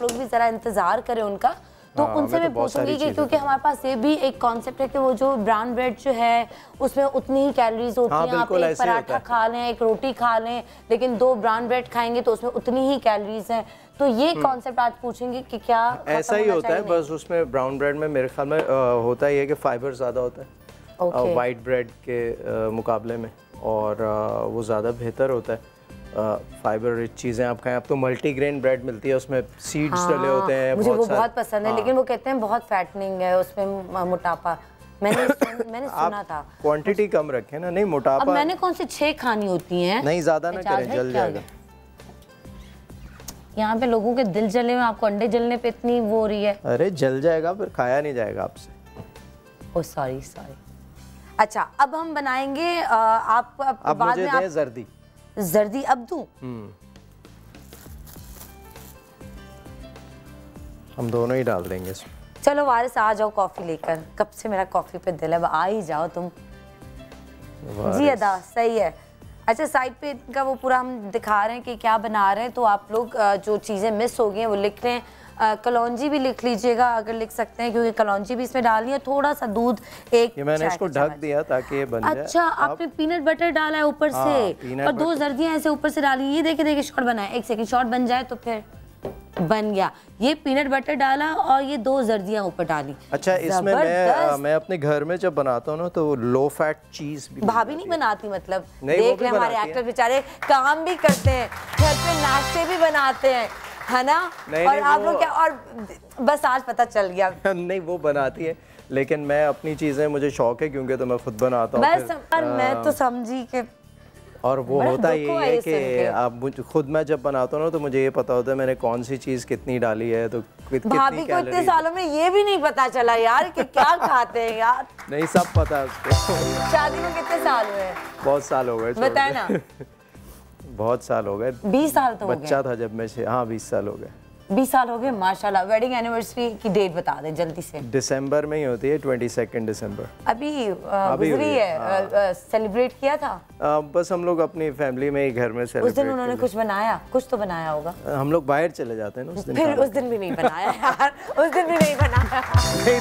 लोग भी ज़रा इंतज़ार करें उनका। तो उनसे मैं पूछूंगी कि क्योंकि हमारे पास ये भी एक कॉन्सेप्ट है कि वो जो ब्राउन ब्रेड जो है उसमें उतनी ही कैलोरीज होती हैं। आप एक पराठा खा लें, एक रोटी खा लें, लेकिन 2 ब्राउन ब्रेड खाएंगे तो उसमें उतनी ही कैलोरीज हैं। तो ये कॉन्सेप्ट आज पूछेंगे कि क्या ऐसा ही होता है? बस उसमें ब्राउन ब्रेड में मेरे ख्याल में होता ही है कि फाइबर ज़्यादा होता है वाइट ब्रेड के मुकाबले में, और वो ज़्यादा बेहतर होता है। फाइबर रिच चीज़ें आप खाएं। आप तो मल्टीग्रेन ब्रेड मिलती है, उसमें सीड्स डले होते हैं। मुझे वो बहुत पसंद है, लेकिन वो कहते हैं बहुत फैटनिंग है उसमें, मोटापा। मैंने सुना था। क्वांटिटी कम रखें ना। नहीं, मोटापा अब मैंने कौन से 6 खानी होती हैं? नहीं, ज़्यादा ना करें, जल जाएगा। यहाँ पे लोगों के दिल जले हुए, आपको अंडे जलने पे इतनी वो हो रही है। अरे जल जाएगा, फिर खाया नहीं जाएगा आपसे। Oh sorry. अच्छा, अब हम बनाएंगे आप बाद में आप जर्दी अब दूं? हम दोनों ही डाल देंगे इसमें। चलो वारिस, आ जाओ कॉफी लेकर। कब से मेरा कॉफी पे दिल है, आ ही जाओ तुम। जी अदा, सही है। अच्छा, साइड पे इनका वो पूरा हम दिखा रहे हैं कि क्या बना रहे हैं, तो आप लोग जो चीज़ें मिस हो गई हैं वो लिख रहे हैं। कलौंजी भी लिख लीजिएगा अगर लिख सकते हैं, क्योंकि कलौंजी भी इसमें डालनी है। थोड़ा सा दूध, एक मैंने इसको ढक दिया ताकि ये बन जाए। अच्छा, आपने पीनट बटर डाला है ऊपर से, और 2 जर्दियाँ ऐसे ऊपर से डाली। ये देखिए शॉट बना है, 1 सेकंड, शॉट बन जाए तो फिर बन गया। ये पीनट बटर डाला और ये 2 जर्दियाँ ऊपर डाली। अच्छा, इसमें मैं अपने घर में जब बनाता हूँ ना तो लो फैट चीज भी भाभी नहीं बनाती, मतलब देख रहे हमारे एक्टर बेचारे काम भी करते हैं, घर पे नाश्ते भी बनाते हैं, है ना? और आप लोग क्या, और बस आज पता चल गया। नहीं, वो बनाती है, लेकिन मैं अपनी चीजें, मुझे शौक है क्योंकि तो मैं खुद बनाता हूँ। बस मैं तो समझी कि, और वो होता ये है कि आप खुद मैं जब बनाता हूँ ना तो मुझे ये पता होता है मैंने कौन सी चीज कितनी डाली है। तो भाभी को इतने सालों में ये भी नहीं पता चला यार कि क्या खाते हैं यार। नहीं, सब पता है उसको। शादी में कितने साल हुए? बहुत साल हो गए, बताए ना। बहुत साल हो गए। 20 साल तो हो गए। बच्चा था जब मैं। हाँ, 20 साल हो गए। 20 साल हो गए, माशाल्लाह। वेडिंग एनिवर्सरी की डेट बता दें जल्दी से। दिसंबर में ही होती है, 22 दिसंबर। अभी गुजरी है। सेलिब्रेट किया था? बस हम लोग अपनी फैमिली में ही घर में सेलिब्रेट। उस दिन उन्होंने कुछ बनाया? कुछ तो बनाया होगा। हम लोग बाहर चले जाते हैं ना उस दिन। फिर उस दिन भी नहीं बनाया यार, उस दिन भी नहीं बनाया। नहीं,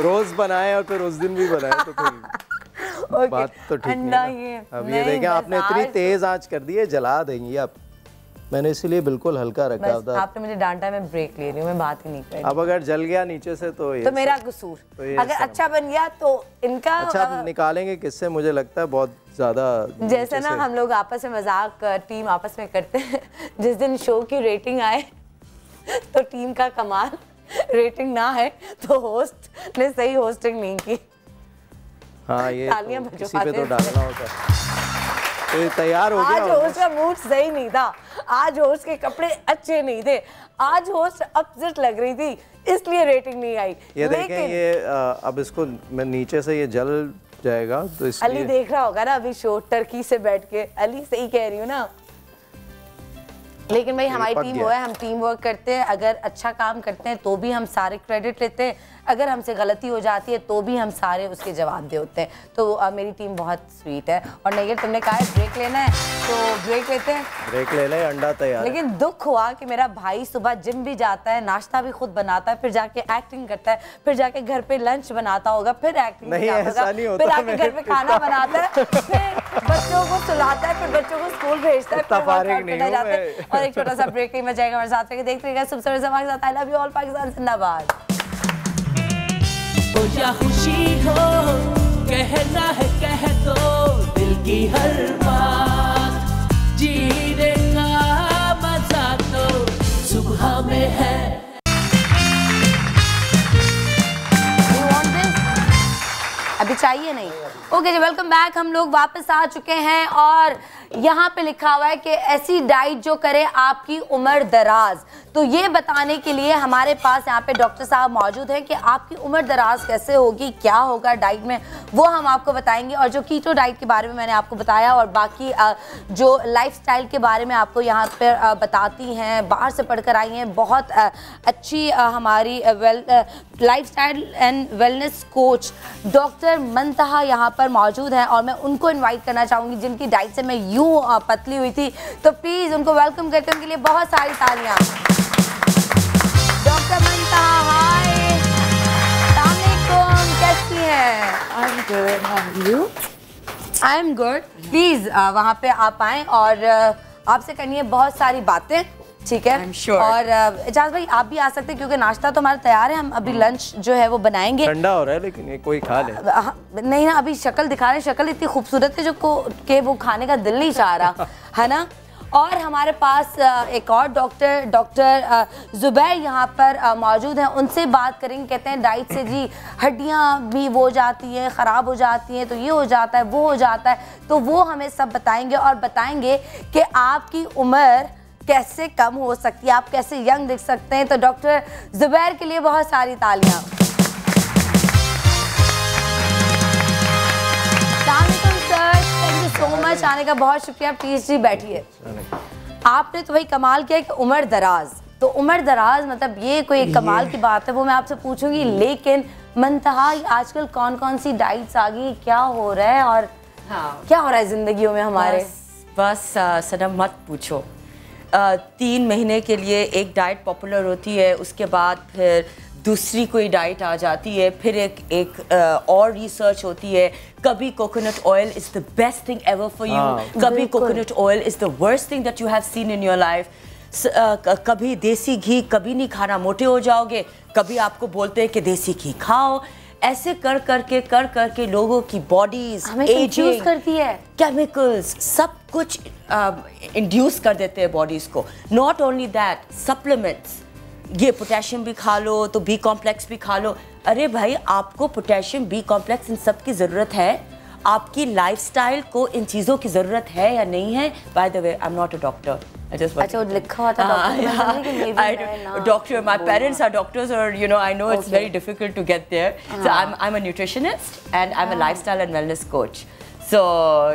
रोज बनाए और फिर उस दिन भी बनाए तो फिर बात तो ठीक नहीं है। अब ये देखें, आपने इतनी तेज आंच कर दी है, जला देंगी आप। मैंने इसीलिए बिल्कुल हल्का रखा था। आपने मुझे डांटा, मैं ब्रेक ले रही हूँ, मैं बात ही नहीं कर रही। अब अगर जल गया नीचे से तो ये मेरा कसूर। तो अगर अच्छा बन गया तो इनका अच्छा निकालेंगे किससे? मुझे लगता है बहुत ज्यादा, जैसे ना हम लोग आपस में मजाक टीम आपस में करते हैं। जिस दिन शो की रेटिंग आए तो टीम का कमाल, रेटिंग ना है तो होस्ट ने सही होस्टिंग नहीं की। हाँ, ये तो किसी पे तो डालना होता है। तो तैयार हो गया। आज होस्ट का मूड सही नहीं था, आज होस्ट के कपड़े अच्छे नहीं थे, आज होस्ट अपसेट लग रही थी, इसलिए रेटिंग नहीं आई। ये देखें, ये अब इसको मैं नीचे से ये जल जाएगा तो इसलिए। अली देख रहा होगा ना अभी शो टर्की से बैठ के। अली सही कह रही हूँ ना? लेकिन भाई हमारी टीम वो है, हम टीम वर्क करते हैं। अगर अच्छा काम करते हैं तो भी हम सारे क्रेडिट लेते हैं, अगर हमसे गलती हो जाती है तो भी हम सारे उसके जवाब दे होते हैं। तो मेरी टीम बहुत स्वीट है। और नहीं, तुमने कहा है ब्रेक लेना है तो ब्रेक लेते हैं। ब्रेक ले लें, अंडा तैयार। लेकिन दुख हुआ कि मेरा भाई सुबह जिम भी जाता है, नाश्ता भी खुद बनाता है, फिर जाके एक्टिंग करता है, फिर जाके घर पे लंच बनाता होगा, फिर एक्टिंग नहीं, ऐसा नहीं होता। फिर आके घर पे खाना बनाता है, फिर बच्चों को सुलाता है, फिर बच्चों को स्कूल भेजता है, फिर वर्कआउट करने जाता है। और एक छोटा सा ब्रेक ही में जाएगा हमारे साथ रहिए, देखते रहिएगा सुबह के साथ। I love you all, Pakistan जिंदाबाद। या खुशी हो, कहना है कह दो दिल की हर बात, जीने का मजा तो सुबह में है। अभी चाहिए नहीं? ओके जी, वेलकम बैक। हम लोग वापस आ चुके हैं और यहाँ पे लिखा हुआ है कि ऐसी डाइट जो करे आपकी उम्र दराज। तो ये बताने के लिए हमारे पास यहाँ पे डॉक्टर साहब मौजूद हैं कि आपकी उम्र दराज कैसे होगी, क्या होगा डाइट में, वो हम आपको बताएंगे। और जो कीटो डाइट के बारे में मैंने आपको बताया और बाकी जो लाइफस्टाइल के बारे में आपको यहाँ पर बताती हैं, बाहर से पढ़कर आई हैं, बहुत अच्छी हमारी lifestyle and wellness coach doctor Muntaha यहाँ पर मौजूद हैं और मैं उनको इनवाइट करना चाहूँगी जिनकी डाइट से मैं यूँ पतली हुई थी। तो प्लीज़ उनको वेलकम करके उनके लिए बहुत सारी तालियाँ। डॉक्टर मंतहा, हाय, कैसी हैं? I'm good. How are you? I am good. Please वहाँ पे आप आएँ और आपसे करनी है बहुत सारी बातें, ठीक है? I'm sure. और एजाज भाई आप भी आ सकते हैं क्योंकि नाश्ता तो हमारा तैयार है, हम अभी लंच जो है वो बनाएंगे। ठंडा हो रहा है लेकिन ये कोई खा ले। नहीं ना, अभी शक्ल दिखा रहे हैं, शक्ल इतनी खूबसूरत है जो के वो खाने का दिल नहीं चाह रहा है ना। और हमारे पास एक और डॉक्टर ज़ुबैर यहाँ पर मौजूद हैं, उनसे बात करेंगे। कहते हैं डाइट से जी हड्डियाँ भी वो जाती हैं, ख़राब हो जाती हैं, तो ये हो जाता है, वो हो जाता है, तो वो हमें सब बताएंगे और बताएंगे कि आपकी उम्र कैसे कम हो सकती है, आप कैसे यंग दिख सकते हैं। तो डॉक्टर ज़ुबैर के लिए बहुत सारी तालियाँ। सो मच आने का बहुत शुक्रिया। प्लीज जी बैठिए। आपने तो भाई कमाल किया कि उम्र दराज, तो उम्र दराज मतलब ये कोई एक कमाल की बात है, वो मैं आपसे पूछूंगी। लेकिन मंतहा आजकल कौन कौन सी डाइट्स आ गई, क्या हो रहा है और क्या हो रहा है जिंदगियों में हमारे? बस सनम मत पूछो। 3 महीने के लिए एक डाइट पॉपुलर होती है, उसके बाद फिर दूसरी कोई डाइट आ जाती है, फिर एक और रिसर्च होती है। कभी coconut oil is the best thing ever for you, कभी coconut oil is the worst thing that you have seen in your life. कभी देसी घी कभी नहीं खाना, मोटे हो जाओगे, कभी आपको बोलते हैं कि देसी घी खाओ। ऐसे कर करके लोगों की बॉडीज एजिंग करती है, केमिकल्स सब कुछ इंड्यूस कर देते हैं बॉडीज को। नॉट ओनली दैट, सप्लीमेंट्स, ये पोटेशियम भी खा लो तो बी कॉम्प्लेक्स भी खा लो। अरे भाई, आपको पोटेशियम, बी कॉम्प्लेक्स इन सब की ज़रूरत है? आपकी लाइफस्टाइल को इन चीज़ों की ज़रूरत है या नहीं है? By the way, I am not a doctor. अच्छा, लिखा हुआ था doctor. My parents are doctors, or you know, I know it's very difficult to get there. So I'm a nutritionist and I'm a lifestyle and wellness coach. So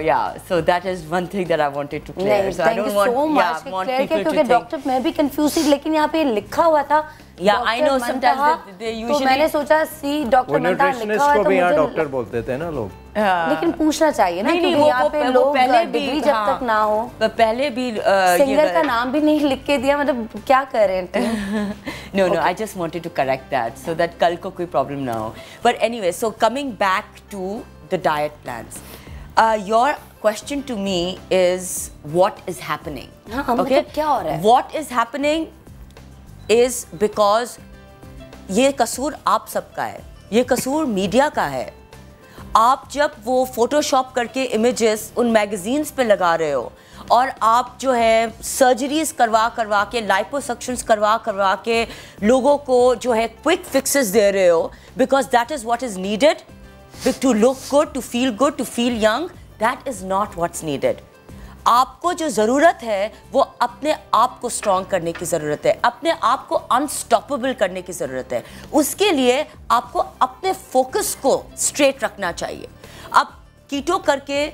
yeah, so that is one thing that I wanted to clear. So I don't want people to think. Doctor मैं भी confuse थी, लेकिन यहाँ पे लिखा हुआ था। Yeah, I know sometimes they usually. तो मैंने सोचा सी डॉक्टर मंतहा लिखा हुआ है तो मुझे डॉक्टर बोलते थे ना लोग। लेकिन पूछना चाहिए ना, क्योंकि यहाँ पे लोग डिग्री जब तक ना हो, पहले भी सिंगर का नाम भी नहीं लिख के दिया, मतलब क्या कर रहे हैं? No, I just wanted to correct that so that कल को कोई problem ना हो. But anyway, so coming back to the diet plans. Your question to me is what is happening? Okay, क्या हो रहा है? What is happening is because ये कसूर आप सबका है, ये कसूर मीडिया का है। आप जब वो फोटोशॉप करके इमेजेस उन मैगजीन्स पे लगा रहे हो और आप जो है सर्जरीज करवा के, लाइपोसक्शंस करवा के लोगों को जो है क्विक फिक्सेस दे रहे हो, because that is what is needed to look good, to feel young. That is not what's needed. आपको जो ज़रूरत है वो अपने आप को स्ट्रॉन्ग करने की ज़रूरत है, अपने आप को अनस्टॉपेबल करने की ज़रूरत है। उसके लिए आपको अपने फोकस को स्ट्रेट रखना चाहिए। अब कीटो करके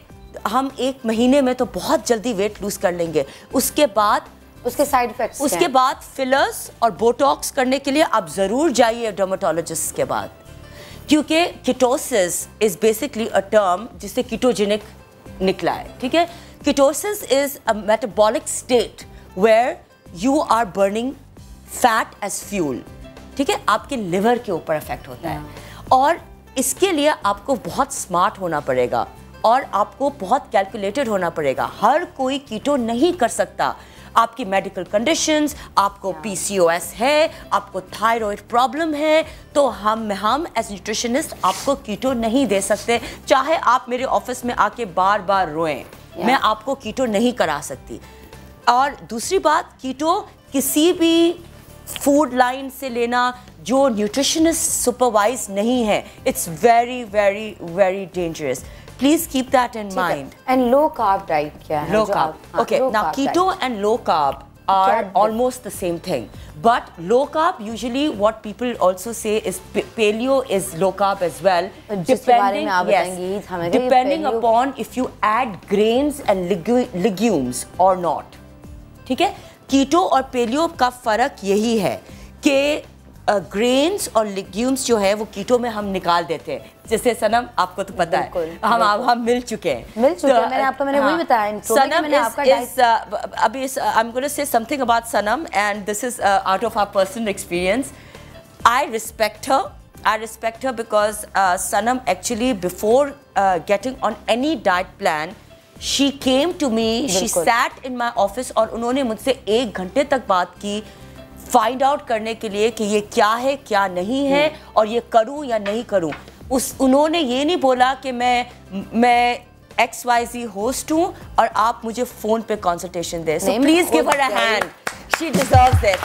हम 1 महीने में तो बहुत जल्दी वेट लूज कर लेंगे, उसके बाद उसके साइड इफेक्ट्स, उसके बाद फिलर्स और बोटॉक्स करने के लिए आप ज़रूर जाइए डर्मेटोलॉजिस्ट के बाद, क्योंकि ketosis is basically a term जिससे कीटोजेनिक निकला है। ठीक है, Ketosis is a metabolic state where you are burning fat as fuel. ठीक है, आपके लिवर के ऊपर इफेक्ट होता है और इसके लिए आपको बहुत स्मार्ट होना पड़ेगा और आपको बहुत कैलकुलेटेड होना पड़ेगा। हर कोई कीटो नहीं कर सकता। आपकी मेडिकल कंडीशंस, आपको PCOS है, आपको थायराइड प्रॉब्लम है, तो हम एज न्यूट्रिशनिस्ट आपको कीटो नहीं दे सकते। चाहे आप मेरे ऑफिस में आके बार बार रोएं, मैं आपको कीटो नहीं करा सकती। और दूसरी बात, कीटो किसी भी फूड लाइन से लेना जो न्यूट्रिशनिस्ट सुपरवाइज नहीं है, it's very very very dangerous. Please keep that in mind. And low carb diet क्या है? Low carb, okay. Now keto and low carb are almost the same thing. But low carb, usually what people also say is paleo is low carb as well. Depending upon if you add grains and legumes or not. ठीक है? कीटो और paleo का फर्क यही है कि grains और legumes जो है वो कीटो में हम निकाल देते हैं. जैसे सनम आपको तो पता है हम मिल चुके हैं. मैंने वही बताया. सनम is अभी I'm going to say something about Sanam, and this is out of our personal experience. I respect her because Sanam actually before getting on any diet plan, she came to me, she sat in my office और उन्होंने मुझसे 1 घंटे तक बात की find out करने के लिए कि ये क्या है क्या नहीं है और ये करूं या नहीं करूं. उन्होंने ये नहीं बोला कि मैं XYZ होस्ट हूं और आप मुझे फोन पे कंसल्टेशन दें. So please give her a hand, she deserves it.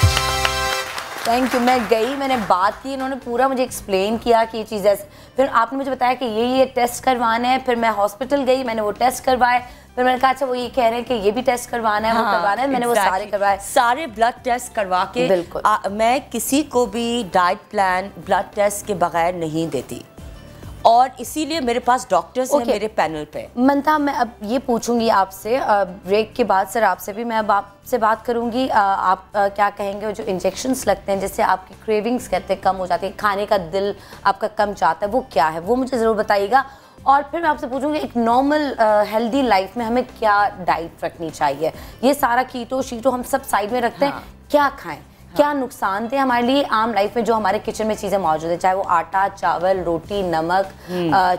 Thank you. मैं गई, मैंने बात की, इन्होंने पूरा मुझे एक्सप्लेन किया कि ये चीज़ ऐसे. फिर आपने मुझे बताया कि ये टेस्ट करवाने हैं. फिर मैं हॉस्पिटल गई, मैंने वो टेस्ट करवाए. फिर मैंने कहा अच्छा वो ये कह रहे हैं कि ये भी टेस्ट करवाना है, वो करवाना है. मैंने वो सारे करवाए, सारे ब्लड टेस्ट करवा के. बिल्कुल मैं किसी को भी डाइट प्लान ब्लड टेस्ट के बगैर नहीं देती और इसीलिए मेरे पास डॉक्टर्स हैं मेरे पैनल पे. मंता, मैं अब ये पूछूंगी आपसे ब्रेक के बाद. सर आपसे भी मैं अब आपसे बात करूंगी. आप क्या कहेंगे जो इंजेक्शंस लगते हैं जिससे आपकी क्रेविंग्स कहते हैं कम हो जाती है, खाने का दिल आपका कम चाहता है, वो क्या है वो मुझे ज़रूर बताइएगा. और फिर मैं आपसे पूछूंगी एक नॉर्मल हेल्दी लाइफ में हमें क्या डाइट रखनी चाहिए. ये सारा कीटो शीटो हम सब साइड में रखते हैं, क्या खाएं, क्या नुकसान थे हमारे लिए आम लाइफ में जो हमारे किचन में चीज़ें मौजूद है, चाहे वो आटा, चावल, रोटी, नमक,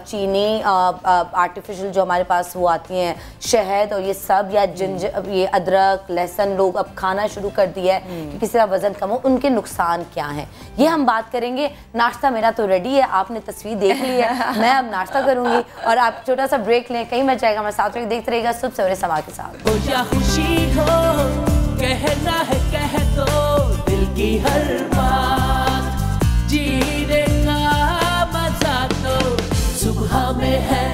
चीनी, आर्टिफिशियल जो हमारे पास वो आती हैं, शहद और ये सब, या ये अदरक, लहसुन लोग अब खाना शुरू कर दिया है कि किसी का वजन कम हो, उनके नुकसान क्या हैं, ये हम बात करेंगे. नाश्ता मेरा तो रेडी है, आपने तस्वीर देख ली है, मैं अब नाश्ता करूँगी और आप छोटा सा ब्रेक लें, कहीं मच जाएगा. हमारे साथ रहिए, देखते रहिएगा सुबह सवेरे समा के साथ. कहना है कह दो दिल की हर बात, जीने का मजा तो सुबह में है.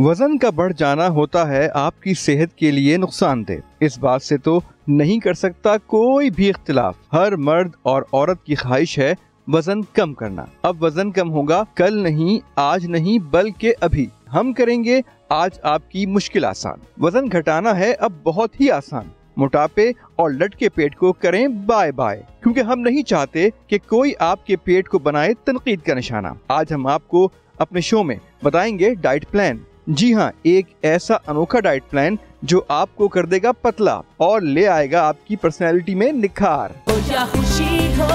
वजन का बढ़ जाना होता है आपकी सेहत के लिए नुकसानदेह. इस बात से तो नहीं कर सकता कोई भी इख्तिलाफ. हर मर्द और औरत की ख्वाहिश है वजन कम करना. अब वजन कम होगा कल नहीं, आज नहीं, बल्कि अभी. हम करेंगे आज आपकी मुश्किल आसान. वजन घटाना है अब बहुत ही आसान. मोटापे और लटके पेट को करें बाय बाय, क्योंकि हम नहीं चाहते कि कोई आपके पेट को बनाए तनकीद का निशाना. आज हम आपको अपने शो में बताएंगे डाइट प्लान. जी हाँ, एक ऐसा अनोखा डाइट प्लान जो आपको कर देगा पतला और ले आएगा आपकी पर्सनैलिटी में निखार. खुशी हो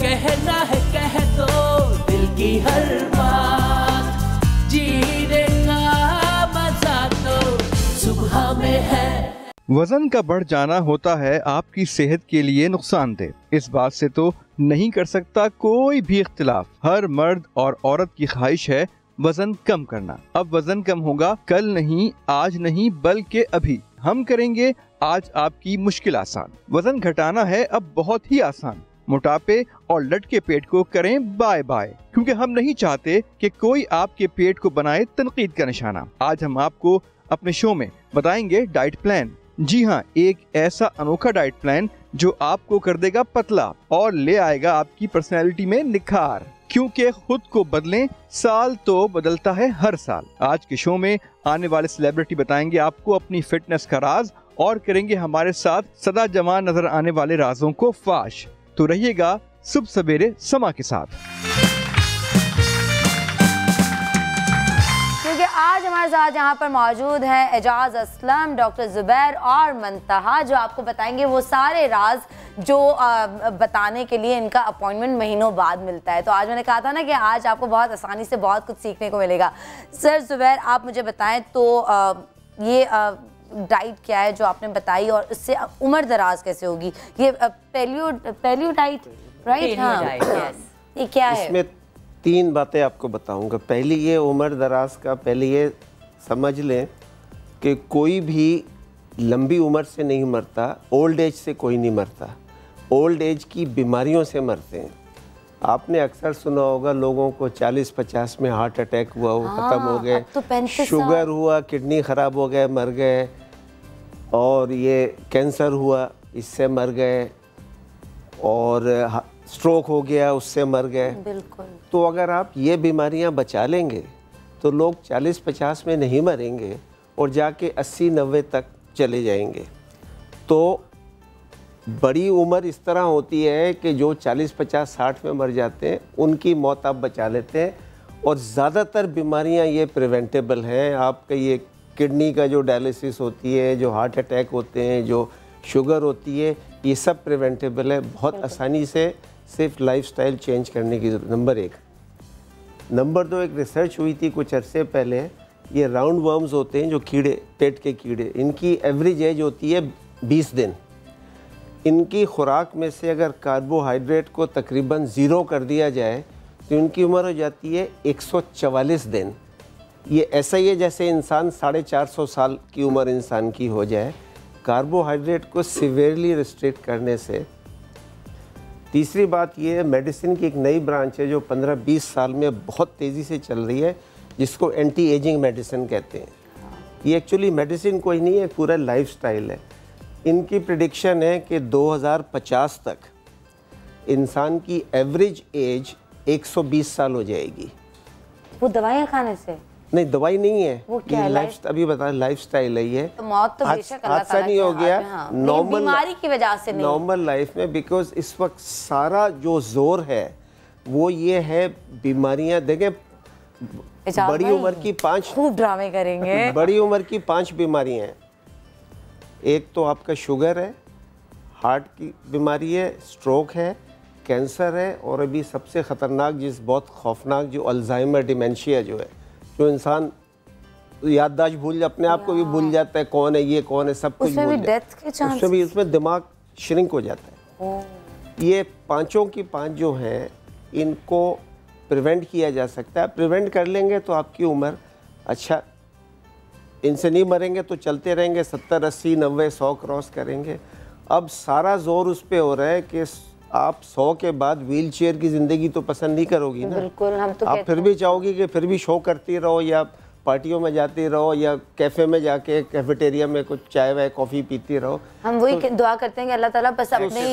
कहना है कह दो दिल की हर बात, जीने का मजा तो सुबह में है. वजन का बढ़ जाना होता है आपकी सेहत के लिए नुकसानदेह. इस बात से तो नहीं कर सकता कोई भी इख्तिलाफ. हर मर्द और औरत की ख्वाहिश है वजन कम करना. अब वजन कम होगा कल नहीं, आज नहीं, बल्कि अभी. हम करेंगे आज आपकी मुश्किल आसान. वजन घटाना है अब बहुत ही आसान. मोटापे और लटके पेट को करें बाय बाय, क्योंकि हम नहीं चाहते कि कोई आपके पेट को बनाए तनकीद का निशाना. आज हम आपको अपने शो में बताएंगे डाइट प्लान. जी हाँ, एक ऐसा अनोखा डाइट प्लान जो आपको कर देगा पतला और ले आएगा आपकी पर्सनैलिटी में निखार. क्योंकि खुद को बदलें, साल तो बदलता है हर साल. आज के शो में आने वाले सेलिब्रिटी बताएंगे आपको अपनी फिटनेस का राज और करेंगे हमारे साथ सदा जमा नजर आने वाले राजों को फाश. तो रहिएगा सुबह सवेरे समा के साथ. आज हमारे साथ यहाँ पर मौजूद है एजाज असलम, डॉक्टर जुबैर और मंतहा, जो आपको बताएंगे वो सारे राज जो बताने के लिए इनका अपॉइंटमेंट महीनों बाद मिलता है. तो आज मैंने कहा था ना कि आज आपको बहुत आसानी से बहुत कुछ सीखने को मिलेगा. सर जुबैर, आप मुझे बताएं तो ये डाइट क्या है जो आपने बताई और इससे उम्र दराज कैसे होगी? ये पैलियो डाइट, राइट? हाँ, ये क्या है? 3 बातें आपको बताऊंगा. पहली ये उम्र दराज का, पहले ये समझ लें कि कोई भी लंबी उम्र से नहीं मरता, ओल्ड एज से कोई नहीं मरता. ओल्ड एज की बीमारियों से मरते हैं. आपने अक्सर सुना होगा लोगों को 40-50 में हार्ट अटैक हुआ, वो ख़त्म हो गए. तो शुगर हुआ, किडनी ख़राब हो गए, मर गए. और ये कैंसर हुआ, इससे मर गए, और स्ट्रोक हो गया उससे मर गए। बिल्कुल। तो अगर आप ये बीमारियां बचा लेंगे तो लोग 40-50 में नहीं मरेंगे और जाके 80-90 तक चले जाएंगे। तो बड़ी उम्र इस तरह होती है कि जो 40-50-60 में मर जाते हैं उनकी मौत आप बचा लेते हैं। और ज़्यादातर बीमारियां ये प्रिवेंटेबल हैं। आपका ये किडनी का जो डायलिसिस होती है, जो हार्ट अटैक होते हैं, जो शुगर होती है, ये सब प्रिवेंटेबल है। बहुत आसानी से सिर्फ लाइफस्टाइल चेंज करने की ज़रूरत। नंबर 1। नंबर 2, एक रिसर्च हुई थी कुछ अरसे पहले। ये राउंड वर्म्स होते हैं जो कीड़े, पेट के कीड़े, इनकी एवरेज एज होती है 20 दिन। इनकी खुराक में से अगर कार्बोहाइड्रेट को तकरीबन 0 कर दिया जाए तो इनकी उम्र हो जाती है 144 दिन। ये ऐसा ही है जैसे इंसान 450 साल की उम्र इंसान की हो जाए। कार्बोहाइड्रेट को सीवियरली रिस्ट्रिक्ट करने से। तीसरी बात ये है, मेडिसिन की एक नई ब्रांच है जो 15-20 साल में बहुत तेज़ी से चल रही है, जिसको एंटी एजिंग मेडिसिन कहते हैं। ये एक्चुअली मेडिसिन कोई नहीं है, पूरा लाइफस्टाइल है। इनकी प्रेडिक्शन है कि 2050 तक इंसान की एवरेज एज 120 साल हो जाएगी। वो दवाइयाँ खाने से? नहीं, दवाई नहीं है, वो क्या है? लाइफ, अभी बता, लाइफस्टाइल है ये। तो मौत तो बेशक अल्लाह ताला नहीं हो गया, हाँ। नॉर्मल बीमारी की वजह से नहीं, नॉर्मल लाइफ में। बिकॉज इस वक्त सारा जो जोर है वो ये है बीमारियां। देखें, बड़ी उम्र की 5 खूब ड्रामे करेंगे। बड़ी उम्र की 5 बीमारियां हैं। एक तो आपका शुगर है, हार्ट की बीमारी है, स्ट्रोक है, कैंसर है, और अभी सबसे ख़तरनाक, जिस बहुत खौफनाक, जो अल्जाइमर डिमेंशिया जो है, जो इंसान याददाश्त भूल, अपने आप को भी भूल जाता है, कौन है ये, कौन है, सब कुछ भूल जाता है। उसमें भी उसमें दिमाग श्रिंक हो जाता है। ये 5 की 5 जो हैं, इनको प्रिवेंट किया जा सकता है। प्रिवेंट कर लेंगे तो आपकी उम्र, अच्छा, इनसे नहीं मरेंगे तो चलते रहेंगे, 70, 80, 90, 100 क्रॉस करेंगे। अब सारा जोर उस पर हो रहा है कि आप 100 के बाद व्हील चेयर की ज़िंदगी तो पसंद नहीं करोगी ना। बिल्कुल, हम तो आप फिर भी चाहोगी कि फिर भी शो करती रहो, या पार्टियों में जाती रहो, या कैफ़े में जाके कैफेटेरिया में कुछ चाय वाय कॉफ़ी पीती रहो। हम वही दुआ करते हैं कि अल्लाह ताला बस अपने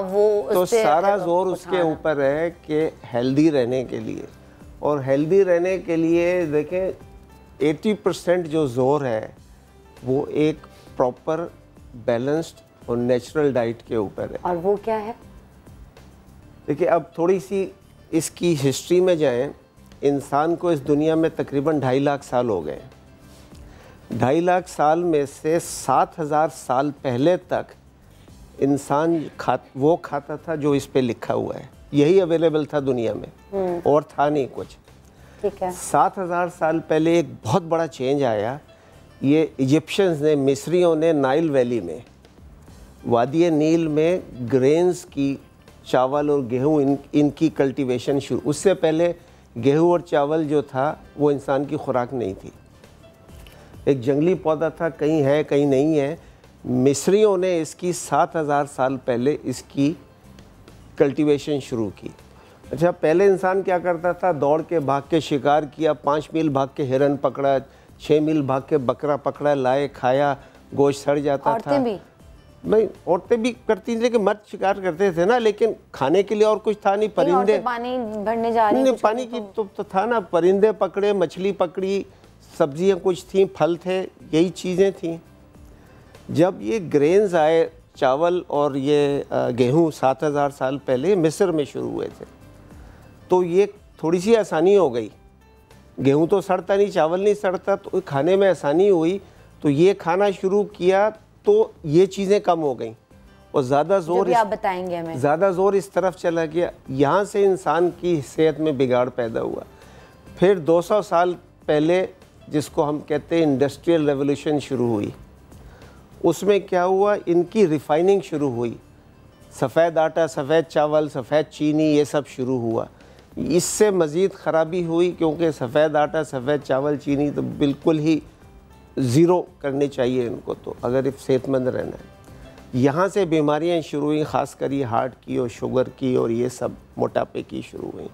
वो तो सारा जोर उसके ऊपर है कि हेल्दी रहने के लिए। और हेल्दी रहने के लिए देखें, 80% जो जोर है वो एक प्रॉपर बैलेंस्ड और नेचुरल डाइट के ऊपर है। और वो क्या है? देखिए, अब थोड़ी सी इसकी हिस्ट्री में जाएं। इंसान को इस दुनिया में तकरीबन 2.5 लाख साल हो गए। 2.5 लाख साल में से 7,000 साल पहले तक इंसान वो खाता था जो इस पे लिखा हुआ है। यही अवेलेबल था दुनिया में, और था नहीं कुछ। ठीक है। 7,000 साल पहले एक बहुत बड़ा चेंज आया। ये इजिप्शियंस ने, मिस्रियों ने नाइल वैली में, वादी नील में ग्रेन्स की, चावल और गेहूं, इनकी कल्टीवेशन शुरू। उससे पहले गेहूं और चावल जो था वो इंसान की खुराक नहीं थी, एक जंगली पौधा था, कहीं है कहीं नहीं है। मिस्रियों ने इसकी 7,000 साल पहले इसकी कल्टीवेशन शुरू की। अच्छा, पहले इंसान क्या करता था? दौड़ के भाग के शिकार किया, 5 मील भाग के हिरन पकड़ा, 6 मील भाग के बकरा पकड़ा, लाए, खाया, गोश्त सड़ जाता था। नहीं, औरतें भी करती थी, लेकिन मर्द शिकार करते थे ना, लेकिन खाने के लिए और कुछ था नहीं। परिंदे, पानी भरने जा रही, नहीं, पानी की तो था ना, परिंदे पकड़े, मछली पकड़ी, सब्जियां कुछ थीं, फल थे, यही चीज़ें थीं। जब ये ग्रेन्स आए, चावल और ये गेहूं 7,000 साल पहले मिस्र में शुरू हुए थे, तो ये थोड़ी सी आसानी हो गई। गेहूं तो सड़ता नहीं, चावल नहीं सड़ता, तो खाने में आसानी हुई। तो ये खाना शुरू किया तो ये चीज़ें कम हो गई, और ज़्यादा जोर, आप बताएंगे हमें, ज़्यादा जोर इस तरफ चला गया। यहाँ से इंसान की सेहत में बिगाड़ पैदा हुआ। फिर 200 साल पहले, जिसको हम कहते हैं इंडस्ट्रियल रेवोल्यूशन, शुरू हुई। उसमें क्या हुआ? इनकी रिफाइनिंग शुरू हुई। सफ़ेद आटा, सफ़ेद चावल, सफ़ेद चीनी, ये सब शुरू हुआ। इससे मज़ीद ख़राबी हुई, क्योंकि सफ़ेद आटा, सफ़ेद चावल, चीनी तो बिल्कुल ही ज़ीरो करने चाहिए इनको, तो अगर सेहतमंद रहना है। यहाँ से बीमारियाँ शुरू हुई, ख़ासकर ये हार्ट की और शुगर की और ये सब मोटापे की शुरू हुई।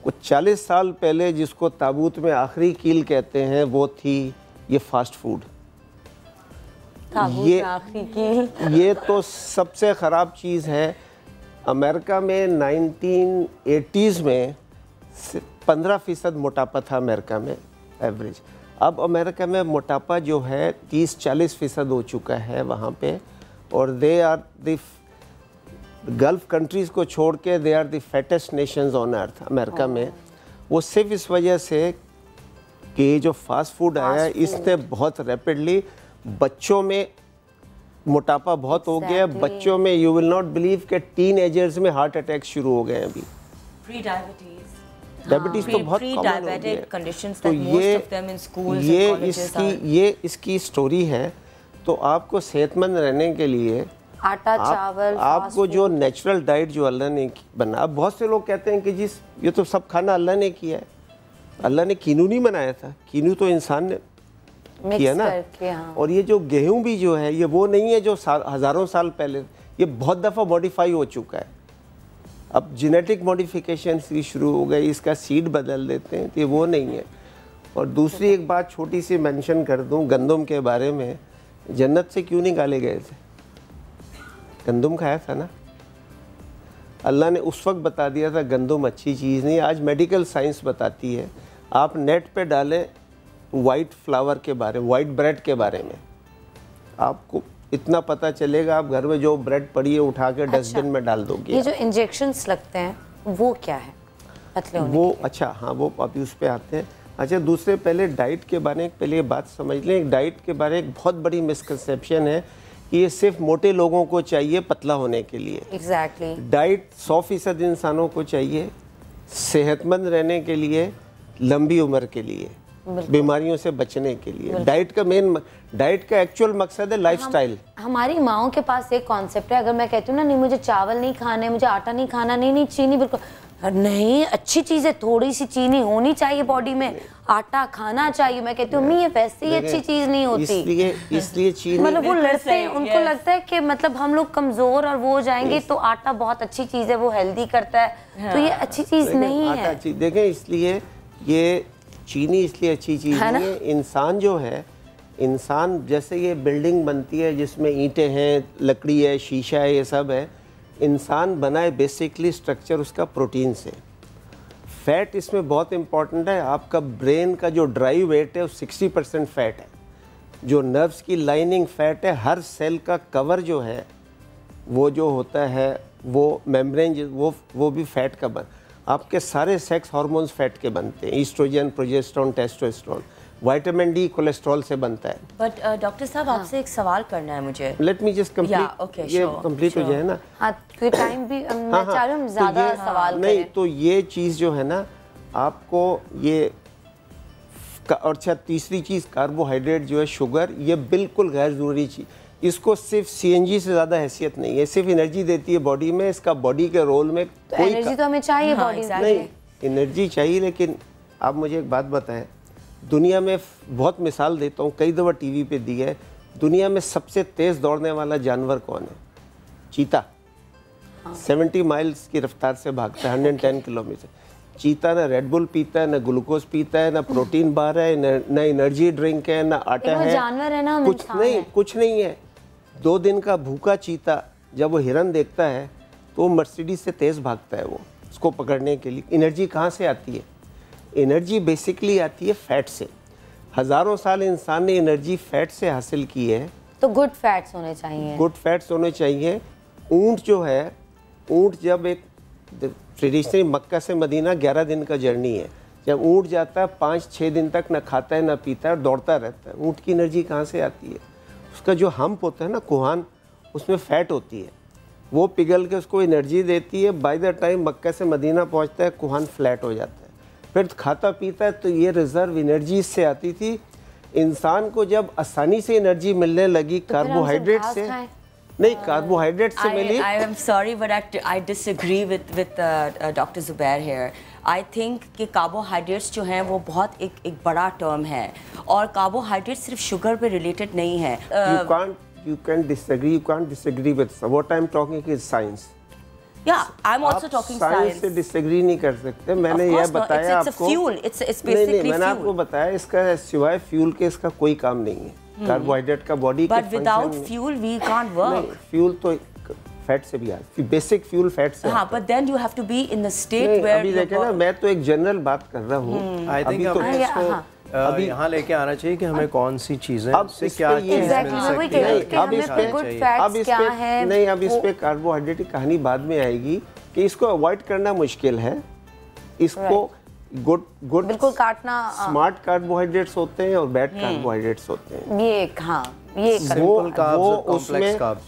कुछ 40 साल पहले, जिसको ताबूत में आखिरी कील कहते हैं, वो थी ये फास्ट फूड। ये तो सबसे ख़राब चीज़ है। अमेरिका में 1980s में 15% मोटापा था अमेरिका में एवरेज। अब अमेरिका में मोटापा जो है 30-40% हो चुका है वहाँ पे, और they are the Gulf countries को छोड़ के they are the fattest nations on earth America में। वो सिर्फ इस वजह से कि जो फास्ट फूड आया इसने बहुत रैपिडली बच्चों में मोटापा बहुत हो गया। बच्चों में यू विल नॉट बिलीव के टीनएजर्स में हार्ट अटैक शुरू हो गए हैं अभी। प्री डायबिटीज तो बहुत कॉमन हो गया। तो ये इसकी स्टोरी है। तो आपको सेहतमंद रहने के लिए आटा चावल आपको जो नेचुरल डाइट जो अल्लाह ने बना, अब बहुत से लोग कहते हैं कि जिस ये तो सब खाना अल्लाह ने किया है। अल्लाह ने कीनू नहीं बनाया था, कीनू तो इंसान ने किया ना। हाँ। और ये जो गेहूं भी जो है ये वो नहीं है जो हज़ारों साल पहले, ये बहुत दफ़ा मॉडिफाई हो चुका है। अब जेनेटिक मॉडिफिकेशन भी शुरू हो गई, इसका सीड बदल देते हैं, तो ये वो नहीं है। और दूसरी एक बात छोटी सी मेंशन कर दूं गंदम के बारे में, जन्नत से क्यों निकाले गए थे? गंदम खाया था ना, अल्लाह ने उस वक्त बता दिया था गंदम अच्छी चीज़ नहीं। आज मेडिकल साइंस बताती है। आप नेट पे डालें वाइट फ्लावर के बारे में, वाइट ब्रेड के बारे में, आपको इतना पता चलेगा। आप घर में जो ब्रेड पड़ी है उठा के डस्टबिन में डाल दोगे। ये जो इंजेक्शंस लगते हैं वो क्या है पतले होने वो अच्छा हाँ वो अभी उस पर आते हैं। अच्छा दूसरे पहले डाइट के बारे में पहले ये बात समझ लें। डाइट के बारे में एक बहुत बड़ी मिसकंसेप्शन है कि ये सिर्फ मोटे लोगों को चाहिए पतला होने के लिए। एग्जैक्टली डाइट 100% इंसानों को चाहिए सेहतमंद रहने के लिए, लंबी उम्र के लिए, बीमारियों से बचने के लिए। डाइट का एक्चुअल मकसद है लाइफस्टाइल। हमारी माओं के पास एक कॉन्सेप्ट है, अगर मैं कहती हूँ ना नहीं मुझे चावल नहीं खाना है, मुझे आटा नहीं खाना, नहीं चीनी बिल्कुल नहीं, अच्छी चीज़ है, थोड़ी सी चीनी होनी चाहिए बॉडी में, आटा खाना चाहिए। मैं कहती हूँ ये वैसे ही अच्छी चीज़ नहीं होती। इसलिए चीनी मतलब वो लड़ते हैं, उनको लगता है कि मतलब हम लोग कमज़ोर और वो हो जाएंगे, तो आटा बहुत अच्छी चीज़ है, वो हेल्दी करता है। तो ये अच्छी चीज़ नहीं है। देखें इसलिए ये चीनी इसलिए अच्छी चीज़ नहीं है। इंसान जो है, इंसान जैसे ये बिल्डिंग बनती है जिसमें ईंटें हैं, लकड़ी है, शीशा है, ये सब है। इंसान बना है बेसिकली स्ट्रक्चर उसका प्रोटीन से। फैट इसमें बहुत इम्पॉर्टेंट है। आपका ब्रेन का जो ड्राई वेट है वो 60% फैट है। जो नर्व्स की लाइनिंग फैट है। हर सेल का कवर जो है वो जो होता है वो मेम्ब्रेन वो भी फैट का बन। आपके सारे सेक्स हार्मोन्स फैट के बनते हैं, oestrogen, progesterone, testosterone. Vitamin D cholesterol से बनता है। बट डॉक्टर साहब आपसे एक सवाल करना है मुझे। लेट मी जस्ट कंप्लीट, ये कंप्लीट हो जाए ना। हाँ टाइम भी मैं चाह रही हूँ ज़्यादा सवाल नहीं तो ये चीज़ जो है ना आपको ये, और अच्छा तीसरी चीज़ कार्बोहाइड्रेट जो है, शुगर, ये बिल्कुल गैर ज़रूरी चीज़। इसको सिर्फ सीएनजी से ज़्यादा हैसियत नहीं है। सिर्फ एनर्जी देती है बॉडी में, इसका बॉडी के रोल में कोई एनर्जी तो हमें चाहिए बॉडी से। नहीं एनर्जी चाहिए, लेकिन आप मुझे एक बात बताएं, दुनिया में बहुत मिसाल देता हूँ, कई दफ़ा टीवी पे दी है, दुनिया में सबसे तेज़ दौड़ने वाला जानवर कौन है? चीता। 70 माइल्स की रफ्तार से भागता है, 110 किलोमीटर। चीता ना रेड बुल पीता है, ना ग्लूकोज पीता है, ना प्रोटीन बार है, ना एनर्जी ड्रिंक है, ना आटा है, जानवर है ना, कुछ नहीं है। 2 दिन का भूखा चीता जब वो हिरन देखता है तो मर्सिडीज से तेज़ भागता है वो उसको पकड़ने के लिए। एनर्जी कहाँ से आती है? एनर्जी बेसिकली आती है फैट से। हज़ारों साल इंसान ने एनर्जी फैट से हासिल की है। तो गुड फैट्स होने चाहिए। गुड फैट्स होने चाहिए। ऊंट जो है, ऊंट जब एक ट्रेडिशनली मक्का से मदीना 11 दिन का जर्नी है, जब ऊंट जाता है 5-6 दिन तक ना खाता है ना पीता है और दौड़ता रहता है। ऊंट की एनर्जी कहाँ से आती है? उसका जो हम्प होता है ना, कुहान, उसमें फैट होती है, वो पिघल के उसको एनर्जी देती है। बाय द टाइम मक्का से मदीना पहुँचता है कुहान फ्लैट हो जाता है, फिर खाता पीता है। तो ये रिजर्व एनर्जी इससे आती थी। इंसान को जब आसानी से एनर्जी मिलने लगी कार्बोहाइड्रेट से, नहीं कार्बोहाइड्रेट से मिली। I am sorry but I disagree with Dr. Zubair here. I think कि कार्बोहाइड्रेट्स जो हैं वो बहुत एक बड़ा टर्म है, और कार्बोहाइड्रेट सिर्फ शुगर पे रिलेटेड नहीं है। You can't disagree with what I'm talking is science. Yeah, I'm also talking science. से डिसएग्री नहीं कर सकते। मैंने यह बताया आपको। It's fuel. It's basically मैंने आपको बताया इसका सिवाय फ्यूल के इसका कोई काम नहीं है। कार्बोहाइड्रेट का body but without fuel we can't work. Fuel तो फैट से भी आता है, बेसिक फ्यूल फैट से। हाँ, but then you have to be in the state where अभी देखें ना, मैं तो एक जनरल बात कर रहा हूँ। आई थिंक अभी यहाँ लेके आना चाहिए कि हमें कौन सी चीजें अब से क्या चीज मिल सकती है। नहीं, अब इस पे कार्बोहाइड्रेट की कहानी बाद में आएगी कि इसको अवॉइड करना मुश्किल है। इसको गुड बिल्कुल काटना। स्मार्ट कार्बोहाइड्रेट्स होते हैं और बैड कार्बोहाइड्रेट्स होते हैं। ये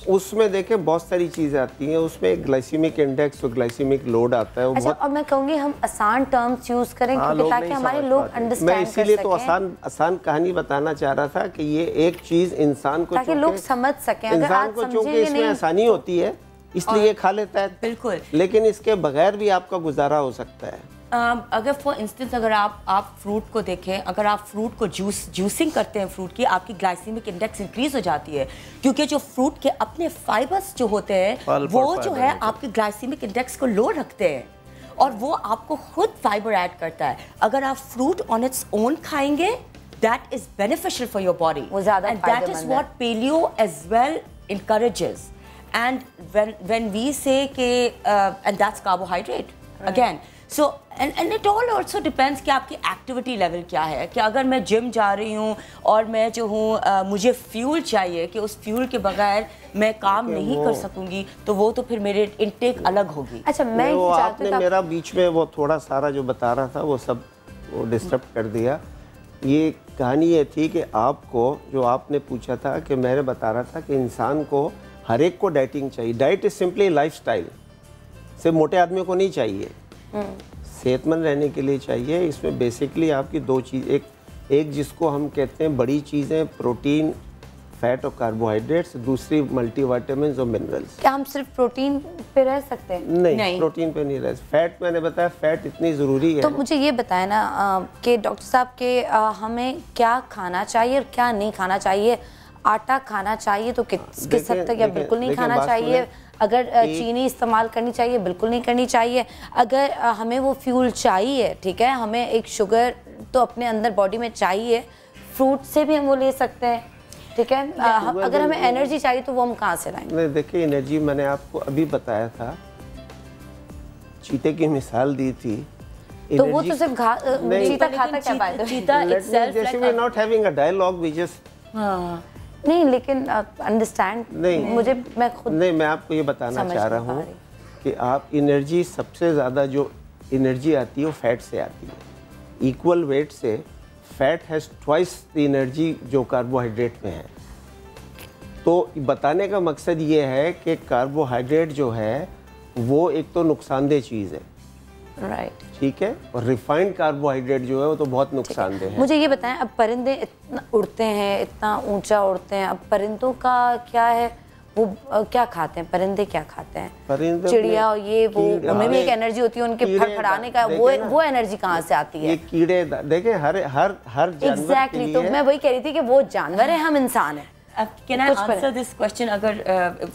उसमें देखें बहुत सारी चीजें आती हैं, उसमें ग्लाइसीमिक इंडेक्स और ग्लाइसीमिक लोड आता है। अच्छा, अब मैं कहूँगी हम आसान टर्म्स यूज करें ताकि हमारे लोग अंडरस्टैंड मैं इसीलिए तो आसान कहानी बताना चाह रहा था कि ये एक चीज इंसान को, ताकि लोग समझ सकें। इंसान को चूंकि इसमें आसानी होती है इसलिए खा लेता है, बिल्कुल, लेकिन इसके बगैर भी आपका गुजारा हो सकता है। अगर फॉर इंस्टेंस अगर आप फ्रूट को देखें, अगर आप फ्रूट को जूसिंग करते हैं फ्रूट की, आपकी ग्लाइसीमिक इंडेक्स इंक्रीज हो जाती है, क्योंकि जो फ्रूट के अपने फाइबर्स जो होते हैं वो जो है आपकी ग्लाइसीमिक इंडेक्स को लो रखते हैं और वो आपको खुद फाइबर ऐड करता है। अगर आप फ्रूट ऑन इट्स ओन खाएंगे, that is beneficial for your body, and that is what paleo as well encourages. And when we say कि and that's carbohydrate again. So and it all also depends कि आपकी activity level क्या है। कि अगर मैं gym जा रही हूँ और मैं जो हूँ मुझे फ्यूल चाहिए कि उस फ्यूल के बगैर मैं काम नहीं कर सकूंगी, तो वो तो फिर मेरे इनटेक अलग होगी। अच्छा, मैं वो आपने मेरा बीच में वो थोड़ा सारा जो बता रहा था वो सब वो डिस्टर्ब कर दिया। ये कहानी ये थी कि आपको जो आपने पूछा था कि मैंने बता रहा था कि इंसान को हर एक को डाइटिंग चाहिए। Diet is simply lifestyle. सिर्फ मोटे आदमी को नहीं चाहिए, सेहतमंद रहने के लिए चाहिए। इसमें बेसिकली आपकी दो चीज़, एक जिसको हम कहते हैं बड़ी चीज़ें, प्रोटीन, फैट और कार्बोहाइड्रेट्स, दूसरी मल्टीविटामिन्स और मिनरल्स। क्या हम सिर्फ प्रोटीन पे रह सकते हैं? नहीं, प्रोटीन पे नहीं रह। फैट मैंने बताया, फैट इतनी ज़रूरी है। तो मुझे ये बताया ना कि डॉक्टर साहब के हमें क्या खाना चाहिए और क्या नहीं खाना चाहिए। आटा खाना चाहिए तो किस हद तक, या बिल्कुल नहीं खाना चाहिए? अगर चीनी इस्तेमाल करनी चाहिए, बिल्कुल नहीं करनी चाहिए? अगर हमें वो फ्यूल चाहिए, ठीक है, हमें एक शुगर तो अपने अंदर बॉडी में चाहिए, फ्रूट से भी हम वो ले सकते हैं, ठीक है। अगर हमें एनर्जी चाहिए तो वो हम कहाँ से लाएंगे? नहीं, देखिए एनर्जी मैंने आपको अभी बताया था, चीते की मिसाल दी थी। तो वो तो सिर्फ चीता खाता क्या फायदा? चीता itself जैसे we are not having a dialogue, we just नहीं, लेकिन अंडरस्टैंड मुझे, मैं खुद नहीं, मैं आपको ये बताना चाह रहा हूँ कि आप एनर्जी, सबसे ज़्यादा जो एनर्जी आती है वो फैट से आती है। इक्वल वेट से fat has twice the energy जो कार्बोहाइड्रेट में है। तो बताने का मकसद ये है कि कार्बोहाइड्रेट जो है वो एक तो नुकसानदेह चीज़ है, राइट, ठीक है, और रिफाइंड कार्बोहाइड्रेट जो है वो तो बहुत नुकसानदेह है। मुझे ये बताएं, अब परिंदे इतना उड़ते हैं, इतना ऊंचा उड़ते हैं, अब परिंदों का क्या है? वो क्या खाते हैं? परिंदे क्या खाते हैं? चिड़िया और ये वो, उनमें भी एक एनर्जी होती है उनके फड़फड़ाने का, वो एनर्जी कहाँ से आती है? ये कीड़े देखें, हर जानवर एग्जैक्टली, तो मैं वही कह रही थी कि वो जानवर है, हम इंसान हैं। Can I answer this question? अगर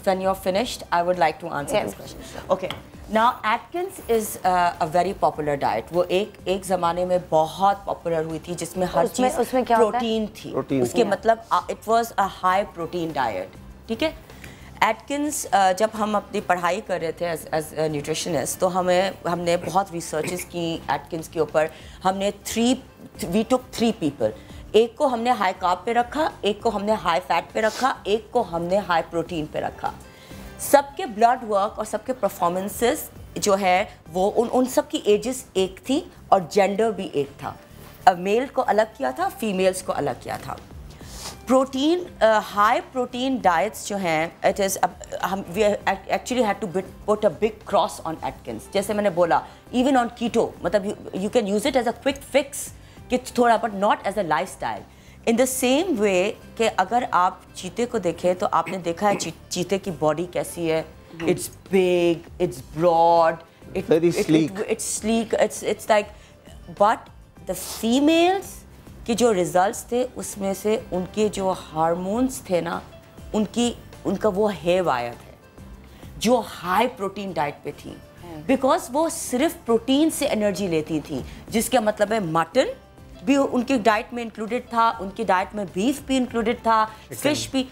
when you're finished, I would like to answer this question. Okay. Now Atkins is a very popular diet. वो एक ज़माने में बहुत पॉपुलर हुई थी, जिसमें हर चीज़ प्रोटीन थी। उसके मतलब it was a high protein diet, ठीक है। एटकिंस, जब हम अपनी पढ़ाई कर रहे थे एज न्यूट्रिशनिस्ट, तो हमने बहुत रिसर्चेस की एटकिंस के ऊपर। हमने we took 3 people. एक को हमने हाई कार्ब पे रखा, एक को हमने हाई फैट पे रखा, एक को हमने हाई प्रोटीन पे रखा। सबके ब्लड वर्क और सबके परफॉर्मेंसेस जो है वो उन सब की एजेस एक थी और जेंडर भी एक था। मेल को अलग किया था, फीमेल्स को अलग किया था। प्रोटीन, हाई प्रोटीन डाइट्स जो हैं, it is we actually had to put a big cross on Atkins. जैसे मैंने बोला, इवन ऑन कीटो, मतलब you can use it as a quick fix कि थोड़ा, but not as a lifestyle. In the same way कि अगर आप चीते को देखें तो आपने देखा है चीते की बॉडी कैसी है। It's big, it's broad, it's sleek, it's like, but the females के जो रिजल्ट्स थे उसमें से उनके जो हार्मोन्स थे ना, उनका वो हेयर वायर थे जो हाई प्रोटीन डाइट पे थी, बिकॉज वो सिर्फ प्रोटीन से एनर्जी लेती थी, जिसका मतलब है मटन, भी उनकी डाइट में इंक्लूडेड था, उनकी डाइट में बीफ भी इंक्लूडेड था, फिश भी,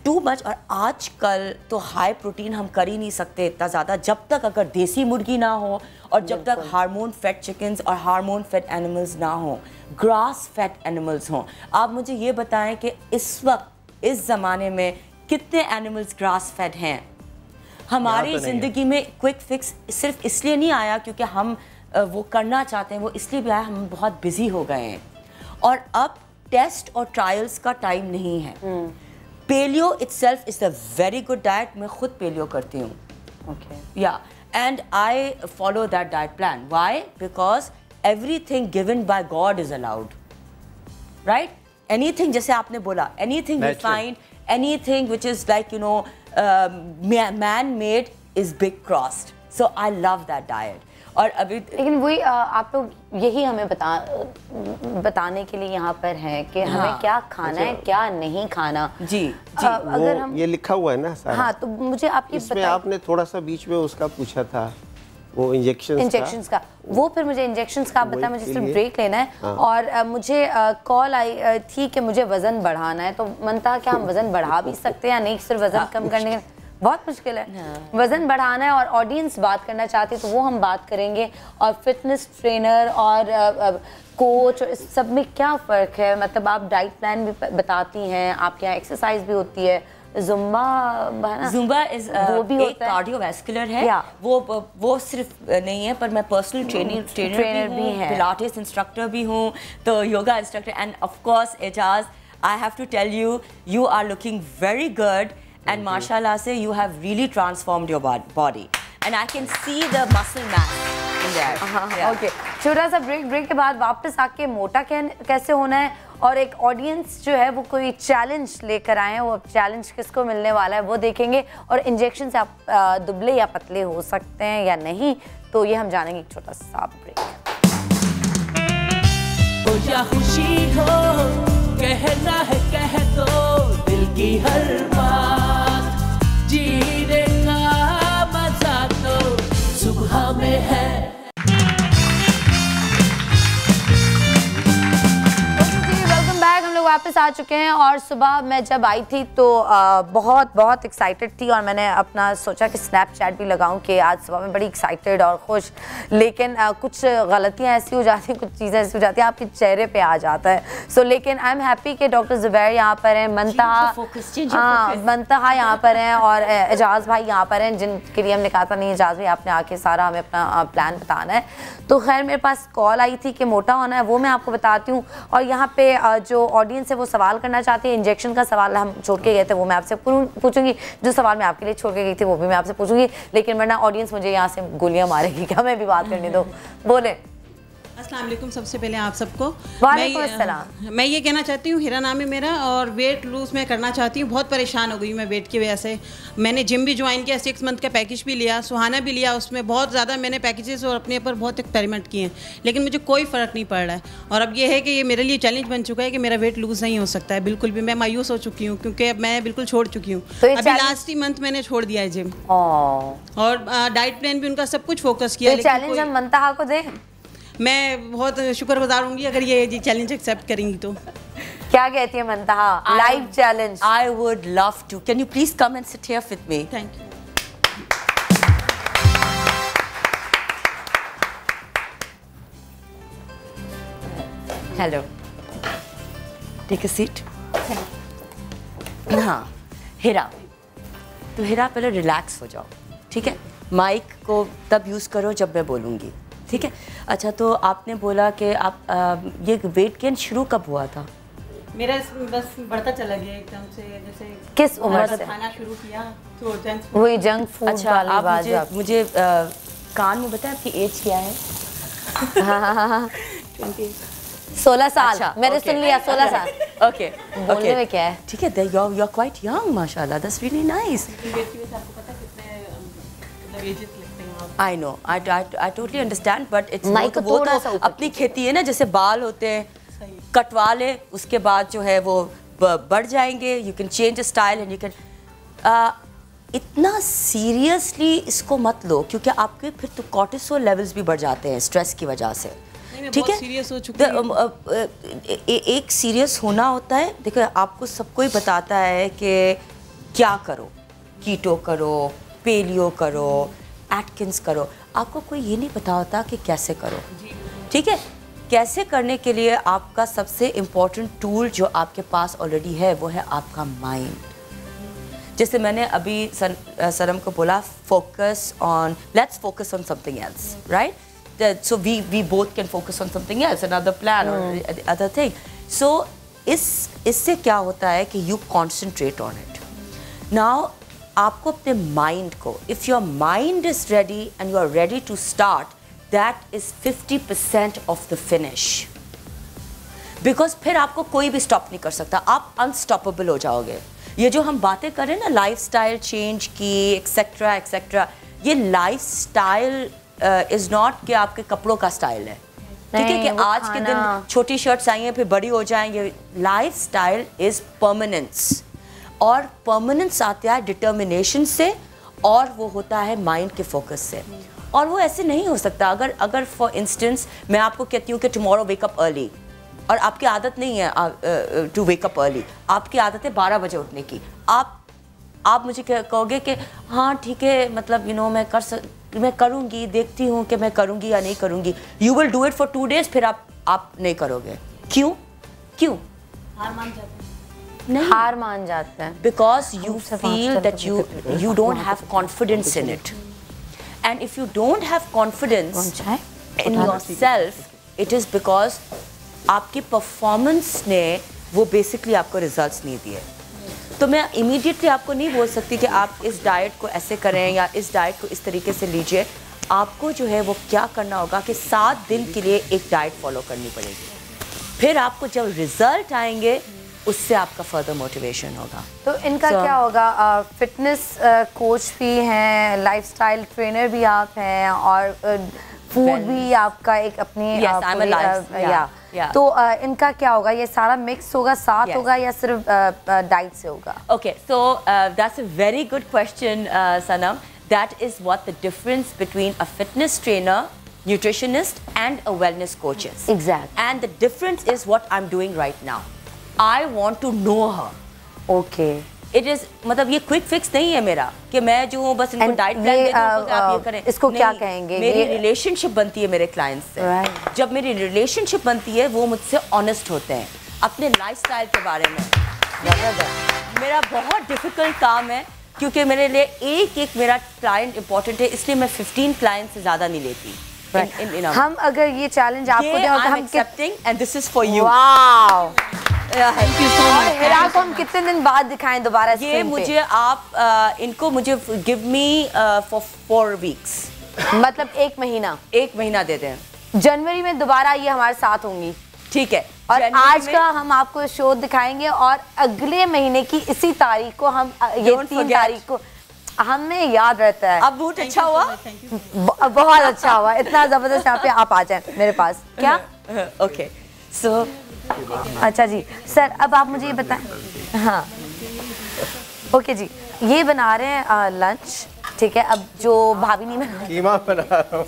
टू मच। और आजकल तो हाई प्रोटीन हम कर ही नहीं सकते इतना ज़्यादा जब तक अगर देसी मुर्गी ना हो और जब तक हार्मोन फेड चिकन्स और हार्मोन फेड एनिमल्स ना हो, ग्रास फेड एनिमल्स हों। आप मुझे ये बताएं कि इस वक्त इस ज़माने में कितने एनिमल्स ग्रास फेड हैं? हमारी ज़िंदगी में क्विक फिक्स सिर्फ इसलिए नहीं आया क्योंकि हम वो करना चाहते हैं, वो इसलिए भी आया हम बहुत बिजी हो गए हैं और अब टेस्ट और ट्रायल्स का टाइम नहीं है। Paleo itself is a very good diet, मैं खुद पेलियो करती हूँ, या and I follow that diet plan. Why? Because everything given by God is allowed, right? Anything, जैसे आपने बोला, anything refined, anything which is like, you know, man-made is big crossed. So I love that diet. और अभी लेकिन वही आप लोग यही हमें बताने के लिए यहाँ पर हैं कि हमें क्या खाना है, क्या नहीं खाना। जी अगर हम ये लिखा हुआ है ना सारा। हाँ, तो मुझे आपकी इसमें आपने थोड़ा सा बीच में उसका पूछा था, वो इंजेक्शंस का, वो फिर मुझे इंजेक्शंस का आप बताया, मुझे सिर्फ ब्रेक लेना है। हाँ। और मुझे कॉल आई थी कि मुझे वजन बढ़ाना है, तो मन था कि हम वजन बढ़ा भी सकते हैं या नहीं, सिर्फ वजन कम करने के बहुत मुश्किल है। हाँ। वजन बढ़ाना है और ऑडियंस बात करना चाहती है तो वो हम बात करेंगे। और फिटनेस ट्रेनर और कोच, इस सब में क्या फ़र्क है? मतलब आप डाइट प्लान भी बताती हैं, आपके यहाँ एक्सरसाइज भी होती है, ज़ुम्बा इज वो भी एक कार्डियोवैस्कुलर है, वो सिर्फ नहीं है, पर मैं पर्सनल ट्रेनर भी हूँ, पिलाटेस इंस्ट्रक्टर भी हूँ, तो yoga instructor. And of course Ejaz, I have to tell you, you are looking very good and माशाल्लाह से you have really transformed your body and I can see the muscle mass. Okay, छोटा सा break के बाद वापस आके मोटा कैसे होना है और एक ऑडियंस जो है वो कोई चैलेंज लेकर आए हैं, वो चैलेंज किसको मिलने वाला है वो देखेंगे। और इंजेक्शन से आप दुबले या पतले हो सकते हैं या नहीं, तो ये हम जानेंगे एक छोटा सा ब्रेक। या खुशी हो कहना है कह दो दिल की हर बात, जीने का मजा तो सुबह में है। वापस आ चुके हैं और सुबह मैं जब आई थी तो बहुत एक्साइटेड थी और मैंने अपना सोचा कि स्नैपचैट भी लगाऊं कि आज सुबह में बड़ी एक्साइटेड और खुश, लेकिन कुछ गलतियां ऐसी हो जाती हैं, कुछ चीज़ें ऐसी हो जाती हैं, आपके चेहरे पे आ जाता है। सो लेकिन आई एम हैप्पी कि डॉक्टर ज़ुबैर यहाँ पर हैं, मंतहा यहाँ पर हैं और एजाज भाई यहाँ पर हैं, जिनके लिए हमने कहा था नहीं एजाज भाई आपने आके सारा हमें अपना प्लान बताना है। तो खैर मेरे पास कॉल आई थी कि मोटा होना है, वो मैं आपको बताती हूँ। और यहाँ पे जो ऑडियंस से वो सवाल करना चाहती है, इंजेक्शन का सवाल हम छोड़ के गए थे, वो मैं आपसे पूछूंगी, जो सवाल मैं आपके लिए छोड़ के गई थी वो भी मैं आपसे पूछूंगी, लेकिन वरना ऑडियंस मुझे यहाँ से गोलियां मारेगी, क्या मैं भी बात करने दो, बोले। अस्सलाम वालेकुम, सबसे पहले आप सबको मैं ये कहना चाहती हूँ, हिरा नाम है मेरा और वेट लूज मैं करना चाहती हूँ। बहुत परेशान हो गई मैं वेट की वजह से। मैंने जिम भी ज्वाइन किया, 6 मंथ का पैकेज भी लिया, सुहाना भी लिया, उसमें बहुत ज़्यादा मैंने पैकेजेस और अपने ऊपर बहुत एक्सपेरिमेंट किए हैं, लेकिन मुझे कोई फ़र्क नहीं पड़ रहा है। और अब ये है कि ये मेरे लिए चैलेंज बन चुका है कि मेरा वेट लूज़ नहीं हो सकता है बिल्कुल भी। मैं मायूस हो चुकी हूँ क्योंकि अब मैं बिल्कुल छोड़ चुकी हूँ। अभी लास्ट ही मंथ मैंने छोड़ दिया है जिम और डाइट प्लान भी उनका सब कुछ फोकस किया। चैलेंज हम मंतहा को दें, मैं बहुत शुक्रगुजार होंगी अगर ये जी चैलेंज एक्सेप्ट करेंगी तो। क्या कहती है Muntaha? Live challenge. I would love to. Can you please come and sit here with me? Thank you. Hello, take a seat. हाँ हिरा, तो हिरा पहले रिलैक्स हो जाओ, ठीक है? माइक को तब यूज़ करो जब मैं बोलूँगी, ठीक है? अच्छा, तो आपने बोला कि आप ये वेट गेन शुरू कब हुआ था? मेरा बस बढ़ता चला गया एकदम से, जैसे किस उम्र से खाना शुरू किया तो वही जंक फूड। अच्छा, आप मुझे कान में बताएं आपकी एज क्या है? 16 साल। अच्छा, मैंने सुन लिया 16 साल। ओके, बोलने में क्या है? ठीक है, यू आर क्वाइट यंग माशाल्लाह, that's really nice. I know, I totally understand, but it's not वो तो अपनी खेती है ना, जैसे बाल होते हैं, कटवा ले, उसके बाद जो है वो बढ़ जाएंगे। You can change the style and you can इतना सीरियसली इसको मत लो, क्योंकि आपके फिर तो कॉर्टिसोल लेवल्स भी बढ़ जाते हैं स्ट्रेस की वजह से। ठीक है। सीरियस हो चुकी है। एक सीरियस होना होता है। देखो आपको सबको ही बताता है कि क्या करो, कीटो करो, पेलियो करो, एटकिंस करो, आपको कोई ये नहीं पता होता कि कैसे करो। ठीक है, कैसे करने के लिए आपका सबसे इम्पोर्टेंट टूल जो आपके पास ऑलरेडी है वो है आपका माइंड। जैसे मैंने अभी सनम को बोला, let's focus on something else, right? So we both can focus on something else, another plan or other thing. So इससे क्या होता है कि you concentrate on it. Now आपको अपने माइंड को, if your mind is ready and you are ready to start, that is 50% of the finish. Because फिर आपको कोई भी स्टॉप नहीं कर सकता, आप अनस्टॉपेबल हो जाओगे। ये जो हम बातें कर रहे हैं ना लाइफस्टाइल चेंज की एक्सेट्रा एक्सेट्रा, ये लाइफस्टाइल इज नॉट कि आपके कपड़ों का स्टाइल है। ठीक है कि आज के दिन छोटी शर्ट्स आई हैं फिर बड़ी हो जाएंगे। लाइफस्टाइल इज परमानेंस, और परमानेंस आता है डिटर्मिनेशन से, और वो होता है माइंड के फोकस से। और वो ऐसे नहीं हो सकता अगर फॉर इंस्टेंस मैं आपको कहती हूँ कि टुमारो वेक अप अर्ली, और आपकी आदत नहीं है टू वेक अप अर्ली, आपकी आदत है 12 बजे उठने की। आप मुझे कहोगे कि हाँ ठीक है, मतलब मैं करूँगी, देखती हूँ कि मैं करूँगी या नहीं करूँगी। You will do it for 2 days, फिर आप नहीं करोगे। क्यों? हार मान जाते हैं। Because you feel that you don't have confidence in it, and if you don't have confidence in yourself, it is because आपकी परफॉर्मेंस ने वो बेसिकली आपको रिजल्ट्स नहीं दिए। तो मैं इमीडिएटली आपको नहीं बोल सकती कि आप इस डाइट को ऐसे करें या इस डाइट को इस तरीके से लीजिए। आपको जो है वो क्या करना होगा कि 7 दिन के लिए एक डाइट फॉलो करनी पड़ेगी। फिर आपको जब रिजल्ट आएंगे उससे आपका फर्दर मोटिवेशन होगा। तो इनका क्या होगा? फिटनेस कोच भी हैं, लाइफस्टाइल ट्रेनर भी आप हैं, और फूड भी आपका एक अपनी तो इनका क्या होगा? ये सारा मिक्स होगा, साथ होगा, या सिर्फ डाइट से होगा? Okay, so that's a very good question Sanam. That is what the difference between a fitness trainer, nutritionist and a wellness coach is. Exactly. And the difference is what I'm doing right now. I want to know her. Okay. It is, मतलब ये quick fix नहीं है मेरा कि मैं जो बस इनको डाइट प्लान दे दूँ तो आप ये करें। इसको क्या कहेंगे? मेरी रिलेशनशिप बनती है मेरे क्लाइंट्स से। जब मेरी रिलेशनशिप बनती है वो मुझसे ऑनेस्ट होते हैं अपने लाइफस्टाइल के बारे में। मेरा बहुत डिफिकल्ट काम है क्योंकि मेरे लिए एक मेरा क्लाइंट इंपॉर्टेंट है, इसलिए मैं 15 क्लाइंट से ज़्यादा नहीं लेती। हम अगर ये चैलेंज आपको दें, हम accepting and this is for you. Wow, thank you so much. और हिरा को हम कितने दिन बाद दिखाएं दोबारा? ये मुझे आप इनको मुझे गिव मी फॉर 4 weeks, मतलब 1 महीना। 1 महीना दे दें। जनवरी में दोबारा ये हमारे साथ होंगी, ठीक है? और आज का हम आपको शो दिखाएंगे, और अगले महीने की इसी तारीख को हम ये 3 तारीख को हमें याद रहता है। अब बहुत अच्छा हुआ, बहुत अच्छा हुआ, इतना जबरदस्त। यहाँ पे आप आ जाए मेरे पास। क्या? ओके, सो अच्छा जी सर, अब आप मुझे ये बताएं। हाँ ओके जी, ये बना रहे हैं लंच, ठीक है? अब जो भाभी नहीं बना, कीमा बना रहा हूँ।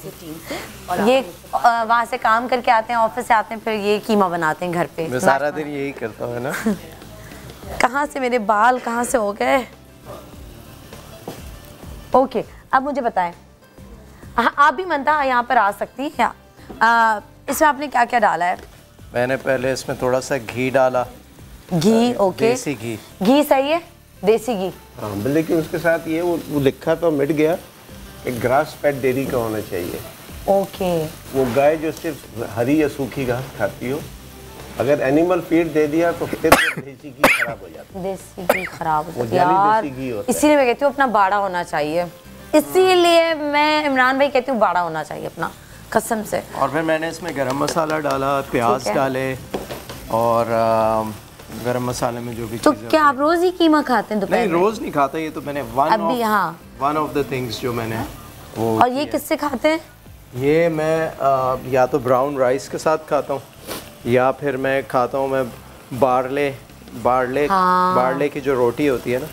ये वहाँ से काम करके आते हैं, ऑफिस से आते हैं, फिर ये कीमा बनाते हैं घर पे। मैं सारा दिन यही करता हूँ ना। कहाँ से मेरे बाल कहाँ से हो गए? ओके, अब मुझे बताएं। हाँ, आप भी मनता यहाँ पर आ सकती हैं। इसमें आपने क्या क्या डाला है? मैंने पहले इसमें थोड़ा सा घी डाला। घी? ओके, देसी घी। घी सही है, देसी घी। हाँ, लेकिन उसके साथ ये वो लिखा तो मिट गया, एक ग्रास फेड डेयरी का होना चाहिए। ओके। वो गाय जो सिर्फ हरी या सूखी घास खाती हो, अगर एनिमल फीड दे दिया तो फिर देसी घी खराब हो जाता है। देसी घी खराब हो जाता है यार, इसीलिए मैं कहती हूँ अपना बाड़ा होना चाहिए। इसीलिए मैं इमरान भाई कहती हूँ बाड़ा होना चाहिए अपना, कसम से। और फिर मैंने इसमें गरम मसाला डाला, प्याज डाले, और गरम मसाले में जो भी तो क्या आप रोज ही कीमा खाते हैं दोपहर? नहीं, रोज नहीं खाता, ये तो मैंने वन ऑफ द थिंग्स जो मैंने वो। और ये किससे खाते हैं? ये मैं या तो ब्राउन राइस के साथ खाता हूँ, या फिर मैं खाता हूँ मैं बारले की जो रोटी होती है ना,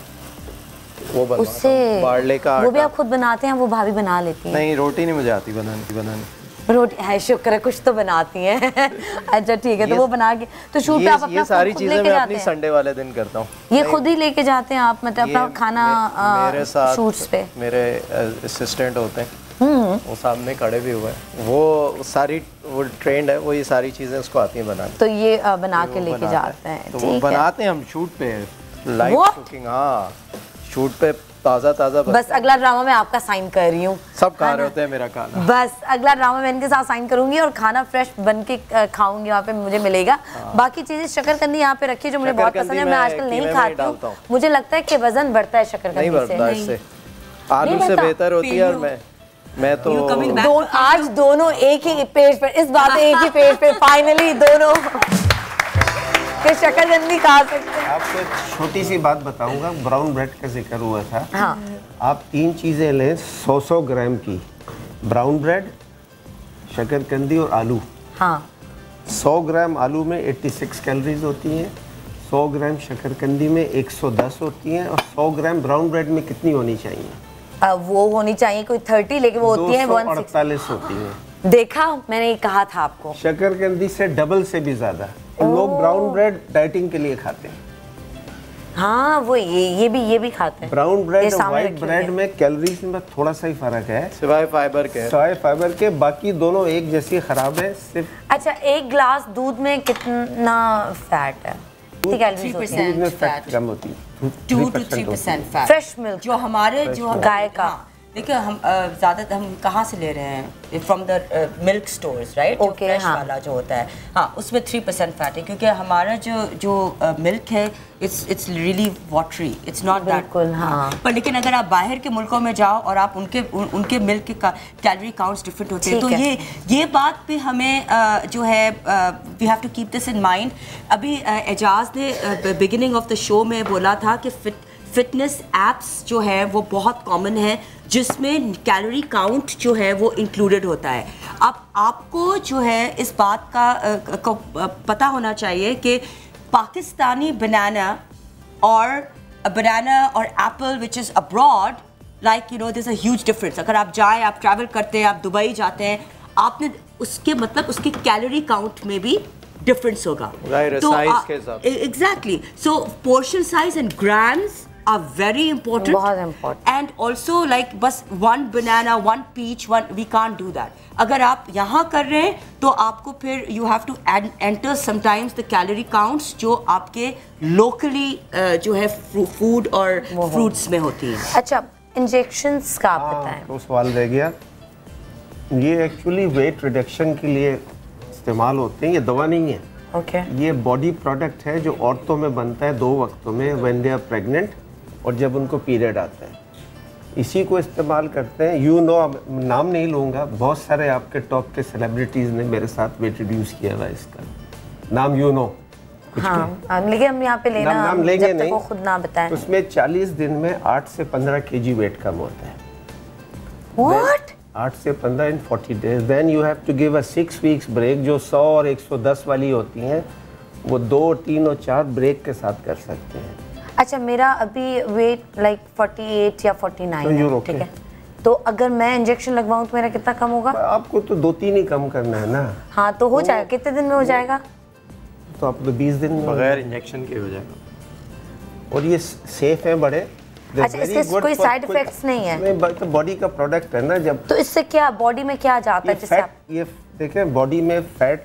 वो बनवाता हूँ। बारले का वो भी आप खुद बनाते हैं? वो भाभी बना लेती है? नहीं, रोटी नहीं मुझे आती बनानी। रोटी है, शुक्र है कुछ तो बनाती हैं। अच्छा ठीक है, तो वो बना के तो शूट पे आप अपना सारी खुद चीजें लेके मैं जाते अपनी हैं? संडे वाले दिन करता हूँ। ये खुद ही लेके जाते हैं आप, मतलब अपना खाना मेरे साथ शूट्स पे? मेरे असिस्टेंट होते हैं, वो सामने खड़े भी हुए हैं, वो सारी वो ट्रेंड है, वो ये सारी चीजें उसको आती हैं बनाने। तो ये बना के लेके जाते हैं? तो वो बनाते हैं हम शूट पे, लाइव कुकिंग। हाँ, शूट पे ताज़ा ताज़ा। बस अगला ड्रामा मैं आपका साइन कर रही हूँ। सब खा रहे होते हैं मेरा खाना। बस अगला ड्रामा मैं इनके साथ साइन करूंगी और खाना फ्रेश बन के खाऊंगी, वहाँ पे मुझे मिलेगा। बाकी चीजें शकरकंदी यहाँ पे रखी जो मुझे बहुत पसंद है, मैं आजकल नहीं खाती हूँ। मुझे लगता है कि वजन बढ़ता है शकरकंदी से। आलू से बेहतर होती है। और मैं तो आज दोनों एक ही पेज पर, इस बात एक ही पेज पे फाइनली दोनों के शकरकंदी खा सकते हैं। आपको एक छोटी सी बात बताऊंगा, ब्राउन ब्रेड का जिक्र हुआ था। हाँ। आप 3 चीज़ें लें 100 ग्राम की, ब्राउन ब्रेड, शकरकंदी और आलू। हाँ। 100 ग्राम आलू में 86 कैलोरीज होती हैं, 100 ग्राम शकरकंदी में 110 होती हैं, और 100 ग्राम ब्राउन ब्रेड में कितनी होनी चाहिए? वो होनी चाहिए कोई 30, लेकिन वो होती है 148 होती है। देखा, मैंने ये कहा था आपको। शकरकंदी से डबल से भी ज्यादा। लोग ब्राउन ब्रेड डाइटिंग के लिए खाते हैं। हाँ, वो ये भी खाते हैं। ब्राउन ब्रेड और व्हाइट ब्रेड में कैलोरीज में थोड़ा सा ही फर्क है, सिवाय फाइबर के। बाकी दोनों एक जैसी खराब है। सिर्फ अच्छा, 1 गिलास दूध में कितना फैट है? 3% फैट कम होती है, 2 to 3% फैट। फ्रेश मिल्क जो हमारे जो गाय का। देखिए हम ज़्यादा हम कहाँ से ले रहे हैं? From the milk stores, right? Okay, fresh हाँ। वाला जो होता है, हाँ, उसमें 3% फैट है, क्योंकि हमारा जो मिल्क है it's really watery, it's not that. बिल्कुल, हाँ। पर लेकिन अगर आप बाहर के मुल्कों में जाओ और आप उनके मिल्क के कैलोरी काउंट्स डिफरेंट होते हैं, तो ये बात पे हमें जो है we have to keep this in mind. अभी एजाज ने बिगिनिंग ऑफ द शो में बोला था कि फिटनेस एप्स जो है वो बहुत कॉमन है, जिसमें कैलोरी काउंट जो है वो इंक्लूडेड होता है। अब आपको जो है इस बात का पता होना चाहिए कि पाकिस्तानी बनाना और apple which is abroad, like you know there is a huge difference. अगर आप जाएं, आप ट्रैवल करते हैं, आप दुबई जाते हैं, आपने उसके मतलब उसके कैलोरी काउंट में भी डिफरेंस होगा। Exactly, so portion size and grams are very important, बहुत important, and also like बस one banana, one peach, we can't do that. अगर आप यहाँ कर रहे हैं तो आपको फिर you have to enter sometimes the calorie counts जो आपके locally जो है food और fruits में होती है। अच्छा, इंजेक्शंस का आप बताएं। तो सवाल रह गया, ये एक्चुअली वेट रिडक्शन के लिए इस्तेमाल होते हैं, ये दवा नहीं है। ओके। ये बॉडी प्रोडक्ट है जो औरतों में बनता है 2 वक्तों में, व्हेन दे आर प्रेग्नेंट और जब उनको पीरियड आता है, इसी को इस्तेमाल करते हैं। यू नो, अब नाम नहीं लूँगा, बहुत सारे आपके टॉप के सेलिब्रिटीज़ ने मेरे साथ वेट रिड्यूस किया हुआ है। इसका नाम यू नो। हाँ, लेकिन हम यहाँ पे लेना नाम लेंगे जब तक वो खुद ना बताएं। उसमें 40 दिन में 8 से 15 kg वेट कम होता है। What? 8 से 15 in 40 days. Then you have to give a 6 weeks break, जो 100 और 110 वाली होती हैं, वो 2, 3 और 4 ब्रेक के साथ कर सकते हैं। अच्छा, मेरा अभी वेट लाइक 48 या 49 है, ठीक है? तो अगर मैं इंजेक्शन लगवाऊं तो मेरा कितना कम होगा? आपको तो 2-3 ही कम करना है ना। हाँ, तो हो जाएगा। कितने दिन में हो जाएगा? तो आपको 20 दिन में बगैर इंजेक्शन के हो जाएगा। और ये सेफ है बड़े। अच्छा, इसके कोई साइड इफेक्ट्स नहीं है? तो बॉडी का प्रोडक्ट है ना। जब तो इससे क्या बॉडी में क्या जाता है? जिससे ये देखें, बॉडी में फैट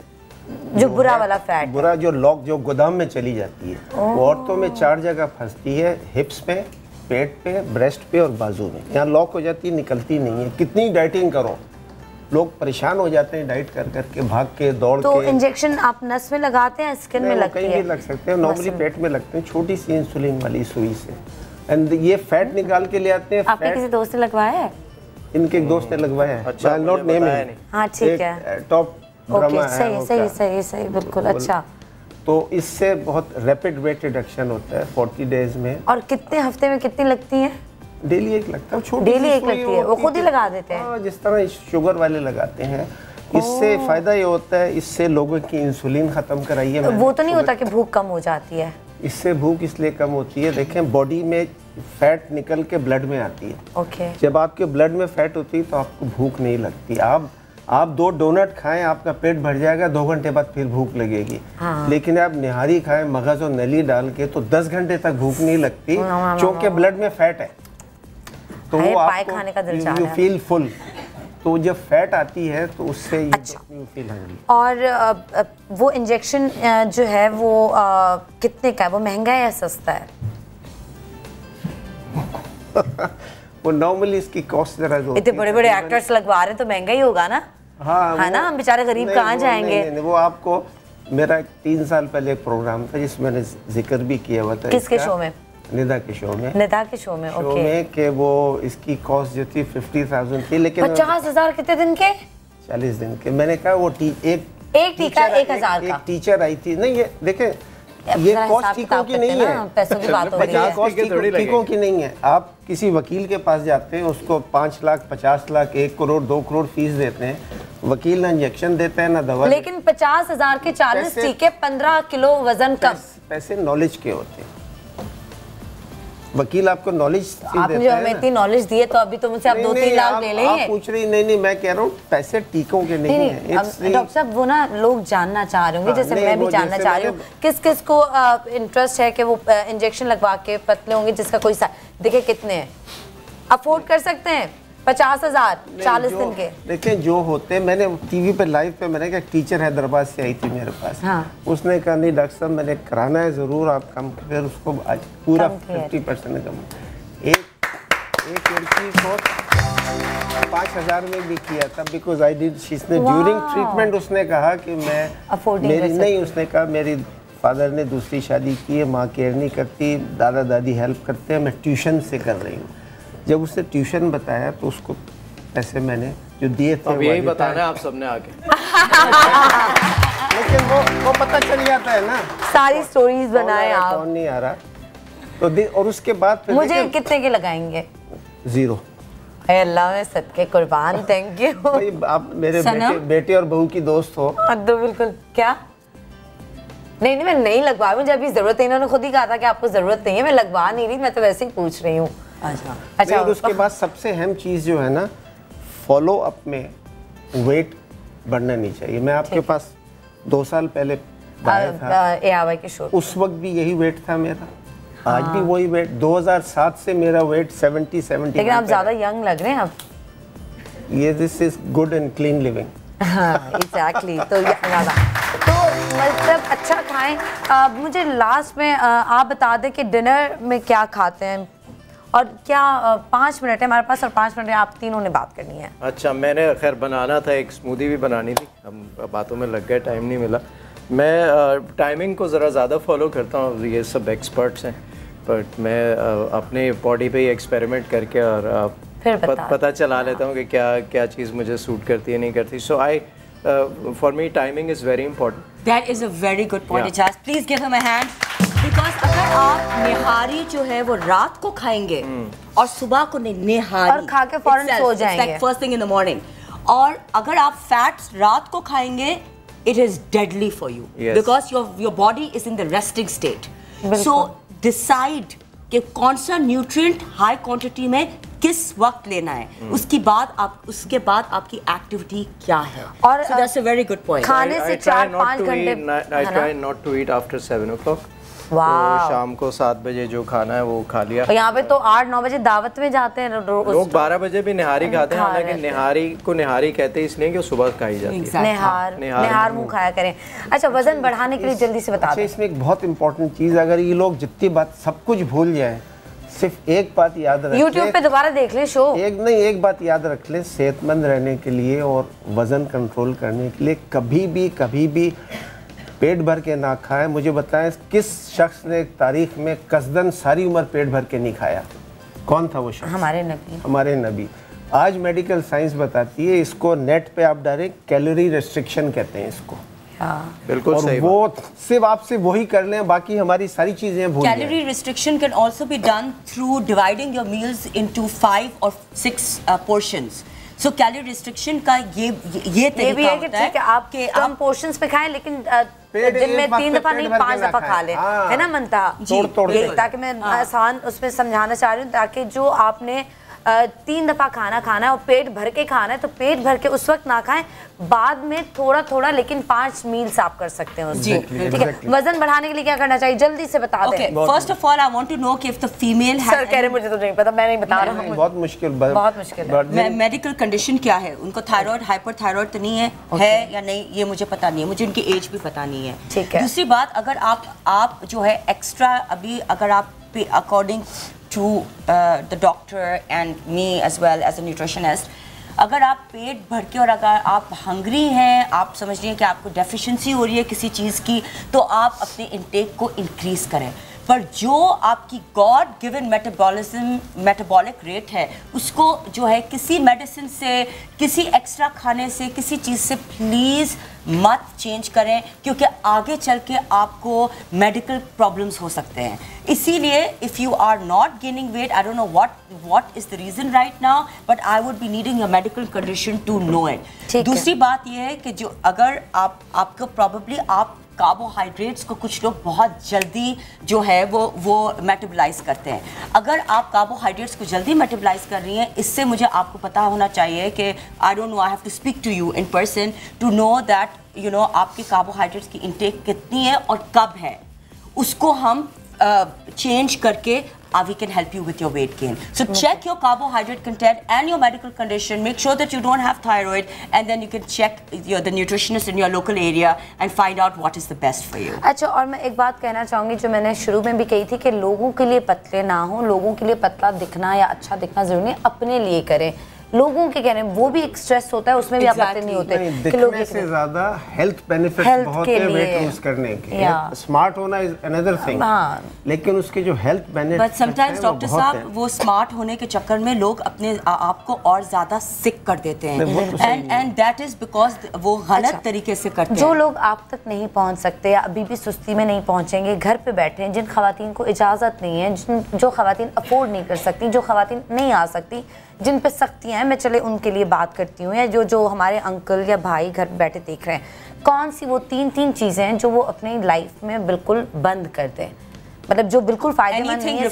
जो बुरा वाला फैट, बुरा जो लॉक जो गोदाम में चली जाती है, वो औरतों में 4 जगह फंसती है, हिप्स पे, पेट पे, ब्रेस्ट पे और बाजू में। यहाँ लॉक हो जाती है, निकलती नहीं है। कितनी डाइटिंग करो, लोग परेशान हो जाते हैं डाइट कर करके, भाग के, दौड़ तो के। इंजेक्शन आप नस में लगाते हैं, स्किन में लगती है? कहीं भी लग सकते हैं, नॉर्मली पेट में लगते हैं, छोटी सी इंसुलिन वाली सुई से। एंड ये फैट निकाल के ले आते हैं। आपके किसी दोस्त ने लगवाया है? इनके एक दोस्त ने लगवाया है। अच्छा, नॉट नेम है। हाँ, ठीक है, टॉप ड्रामा है। सही, बिल्कुल। अच्छा, तो इससे बहुत रैपिड वेट रिडक्शन होता है 40 डेज में। और कितने हफ्ते में कितनी लगती हैं? डेली एक लगता है, छोटी डेली एक लगती है, वो खुद ही लगा देते हैं? जिस तरह शुगर वाले लगाते हैं। इससे फायदा ये होता है, इससे लोगों की इंसुलिन खत्म कराइए। वो तो नहीं होता कि भूख कम हो जाती है? इससे भूख इसलिए कम होती है, देखें, बॉडी में फैट निकल के ब्लड में आती है। ओके। जब आपके ब्लड में फैट होती है तो आपको भूख नहीं लगती। आप 2 डोनट खाएं, आपका पेट भर जाएगा, 2 घंटे बाद फिर भूख लगेगी। लेकिन आप निहारी खाएं मगज और नली डाल के तो 10 घंटे तक भूख नहीं लगती, क्योंकि ब्लड में फैट है, तो वो आपको यू फील फुल। तो जब फैट आती है तो उससे यू फील हंग्री। और वो इंजेक्शन जो है वो कितने का है? वो महंगा है या सस्ता है? वो नॉर्मली इसकी कॉस्ट जरा जो इतने बड़े बड़े एक्टर्स लगवा रहे हैं तो महंगा ही होगा ना। हाँ है ना, हम बेचारे गरीब कहाँ जाएंगे? नहीं, वो आपको, मेरा 3 साल पहले एक प्रोग्राम था जिसमें मैंने जिक्र भी किया हुआ था। किसके शो में? निदा के शो में। निदा के शो में, ओके। शो में कि वो इसकी कॉस्ट जो थी 50,000 थी, लेकिन 50,000 कितने दिन के? 40 दिन के। मैंने कहा वो एक टीका 1,000 का। एक टीचर आई थी। नहीं, ये देखें, ये कॉस्ट टीकों की नहीं है, पैसों की बात हो रही है, कॉस्ट टीकों की नहीं है। आप किसी वकील के पास जाते हैं, उसको 5 लाख, 50 लाख, 1 करोड़, 2 करोड़ फीस देते हैं, वकील ना इंजेक्शन देता है ना दवा। लेकिन 50,000 के 40 टीके, 15 किलो वजन कम। पैसे नॉलेज के होते हैं। वकील आपको नॉलेज आपने जो हमें इतनी नॉलेज दी है तो अभी तो मुझसे आप 2-3 लाख ले लेंगे। आप पूछ रही नहीं, मैं कह रहा हूँ पैसे टीकों के नहीं है। डॉक्टर साहब, वो ना लोग जानना चाह रहे होंगे, जैसे मैं भी जानना चाह रही हूँ, किस किस को इंटरेस्ट है कि वो इंजेक्शन लगवा के पतले होंगे, जिसका कोई देखिए कितने हैं, अफोर्ड कर सकते हैं 50,000 40 दिन के? देखें, जो होते हैं, मैंने टीवी पे लाइव पे, मैंने कहा टीचर हैदराबाद से आई थी मेरे पास। उसने कहा नहीं डॉक्टर साहब, मैंने कराना है ज़रूर, आप कम, फिर उसको आज पूरा 50% कम। एक लड़की को 5,000 में भी किया था, बिकॉज आई डिड, इसने ड्यूरिंग ट्रीटमेंट उसने कहा कि मैं मेरी नहीं, उसने कहा मेरी फादर ने दूसरी शादी की है, माँ केयर नहीं करती, दादा दादी हेल्प करते हैं, मैं ट्यूशन से कर रही हूँ। जब उसने ट्यूशन बताया तो उसको पैसे मैंने जो दिए थे, अब यही बताना है आप सबने आगे। लेकिन वो पता चल जाता है ना, सारी स्टोरीज बनाए आप। कौन नहीं आ रहा तो और उसके बाद फिर मुझे कितने के लगाएंगे? 0। अल्लाह में सदके कुर्बान, थैंक यू। आप मेरे बेटे और बहू की दोस्त हो। तो बिल्कुल। क्या? नहीं, मैं नहीं लगवा, मुझे अभी जरूरत है। इन्होंने खुद ही कहा था कि आपको जरूरत नहीं है, मैं लगवा नहीं रही, मैं तो वैसे ही पूछ रही हूँ। अच्छा। और उसके बाद सबसे अहम चीज़ जो है ना, फॉलो अप में वेट बढ़ना नहीं चाहिए। मैं आपके पास 2 साल पहले आया के शो, उस वक्त भी यही वेट था मेरा, आज भी वही वेट। 2007 से मेरा वेट 70। लेकिन आप ज्यादा यंग लग रहे हैं अब। ये this is good and clean living. Exactly. तो ज्यादा तो मतलब अच्छा खाएं। मुझे लास्ट में आप बता दें कि डिनर में क्या खाते हैं और क्या 5 मिनट है हमारे पास, और 5 मिनट में आप तीनों ने बात करनी है। अच्छा, मैंने खैर बनाना था, एक स्मूदी भी बनानी थी, हम बातों में लग गए, टाइम नहीं मिला। मैं टाइमिंग को ज़रा ज़्यादा फॉलो करता हूँ, ये सब एक्सपर्ट्स हैं, बट मैं अपने बॉडी पे ही एक्सपेरिमेंट करके और पता चला लेता हूँ कि क्या चीज़ मुझे सूट करती है, नहीं करती। So I for me timing is very important. That is a very good point Ijaz, please give him a hand. Because अगर आप निहारी जो है वो रात को खाएंगे और सुबह को निहारी और खा के फौरन सो जाएंगे, first thing in the morning, और अगर आप फैट्स रात को खाएंगे, it is deadly for you, because your body is in the resting state. So decide कि कौन सा न्यूट्रिएंट हाई क्वांटिटी में किस वक्त लेना है, उसके बाद आपकी एक्टिविटी क्या है। और that's a very good point. खाने से 4-5 घंटे I try not to eat after 7 o'clock। तो शाम को 7 बजे जो खाना है वो खा लिया। यहाँ पे तो 8-9 बजे दावत में जाते हैं लोग, 12 बजे भी निहारी खाते हैं, हालांकि निहारी को निहारी कहते हैं इसलिए कि सुबह खाई जाती है। निहार मुंह खाया करें। अच्छा, वजन बढ़ाने के लिए जल्दी से बता दें। इसमें एक बहुत इंपॉर्टेंट चीज़, अगर ये लोग जितनी बात सब कुछ भूल जाए, सिर्फ एक बात याद रखें, YouTube पे दोबारा देख लें शो। एक बात याद रख लें, सेहतमंद रहने के लिए और वजन कंट्रोल करने के लिए कभी भी पेट भर के ना खाएं। मुझे बताएं किस शख्स ने तारीख में कसदन सारी उम्र पेट भर के नहीं खाया? कौन था वो शख्स? हमारे नबी। आज मेडिकल साइंस बताती है, इसको नेट पे आप डालें, कैलोरी रेस्ट्रिक्शन कहते हैं इसको। बिल्कुल और सही वो सिर्फ आपसे वही कर लें, बाकी हमारी सारी चीजें भूल जाएं। Calorie restriction can also be done through dividing your meals into 5 or 6 portions. So calorie restriction का ये तरीका होता है कि आप कम पोर्शंस पे खाएं, लेकिन दिन में 3 दफा नहीं 5 दफा खा लें, है ना मनता? ताकि मैं आसान उसमें समझाना चाह रही हूँ, ताकि जो आपने 3 दफ़ा खाना खाना है और पेट भर के खाना है तो पेट भर के उस वक्त ना खाएं, बाद में थोड़ा थोड़ा, लेकिन 5 मील्स आप कर सकते हैं उसमें, ठीक है। वजन बढ़ाने के लिए क्या करना चाहिए, जल्दी से बता दें। First of all I want to know कि इफ द फीमेल सर कह रहे मुझे तो नहीं पता, मैं नहीं बता रहा हूँ, बहुत मुश्किल है। मेडिकल कंडीशन क्या है उनको, थायराइड हाइपरथायराइड तो नहीं है, है या नहीं ये मुझे पता नहीं है, मुझे उनकी एज भी पता नहीं है, ठीक है। दूसरी बात, अगर आप जो है एक्स्ट्रा अभी अगर आप according to the doctor and me as well as a nutritionist, अगर आप पेट भर के और अगर आप हंग्री हैं, आप समझ रही हैं कि आपको डेफिशिएंसी हो रही है किसी चीज़ की, तो आप अपने इंटेक को इंक्रीज़ करें। पर जो आपकी गॉड गिवन मेटाबॉलिक रेट है उसको जो है किसी मेडिसिन से, किसी एक्स्ट्रा खाने से, किसी चीज़ से प्लीज़ मत चेंज करें, क्योंकि आगे चल के आपको मेडिकल प्रॉब्लम्स हो सकते हैं। इसीलिए if you are not gaining weight, I don't know what is the reason right now, but I would be needing a medical condition to know it. दूसरी बात यह है कि जो अगर आपको प्रॉबेबली आप कार्बोहाइड्रेट्स को कुछ लोग बहुत जल्दी जो है वो मेटाबोलाइज करते हैं। अगर आप कार्बोहाइड्रेट्स को जल्दी मेटाबोलाइज कर रही हैं, इससे मुझे आपको पता होना चाहिए कि I don't know, I have to speak to you in person to know that you know आपकी कार्बोहाइड्रेट्स की इंटेक कितनी है और कब है, उसको हम चेंज करके we can help you with your weight gain. So check your carbohydrate content and your medical condition. Make sure that you don't have thyroid, and then you can check the nutritionist in your local area and find out what is the best for you. अच्छा, और मैं एक बात कहना चाहूँगी जो मैंने शुरू में भी कही थी कि लोगों के लिए पतले ना हो, लोगों के लिए पतला दिखना या अच्छा दिखना जरूरी नहीं, अपने लिए करें। लोगों के कहने वो भी एक स्ट्रेस होता है, उसमें भी आप पतले नहीं होते। दिखने से ज्यादा हेल्थ बेनिफिट्स बहुत है वेट लूज करने के। स्मार्ट होना इज अनदर थिंग, लेकिन उसके जो health benefits, but sometimes doctor साहब वो स्मार्ट होने के चक्कर में लोग अपने आप को और ज्यादा सिक कर देते हैं, एंड दैट इज बिकॉज वो गलत तरीके से करते हैं। जो लोग आप तक नहीं पहुंच सकते या अभी भी सुस्ती में नहीं पहुंचेंगे, घर पे बैठे हैं, जिन खवातीन को इजाजत नहीं है, जो खवातीन अफोर्ड नहीं कर सकती, जो खवातीन नहीं आ सकती, जिन पे सख्तियाँ हैं, मैं चले उनके लिए बात करती हूँ, या जो हमारे अंकल या भाई घर बैठे देख रहे हैं, कौन सी वो तीन चीज़ें हैं जो वो अपनी लाइफ में बिल्कुल बंद कर दें, मतलब जो बिल्कुल फायदेमंद नहीं है।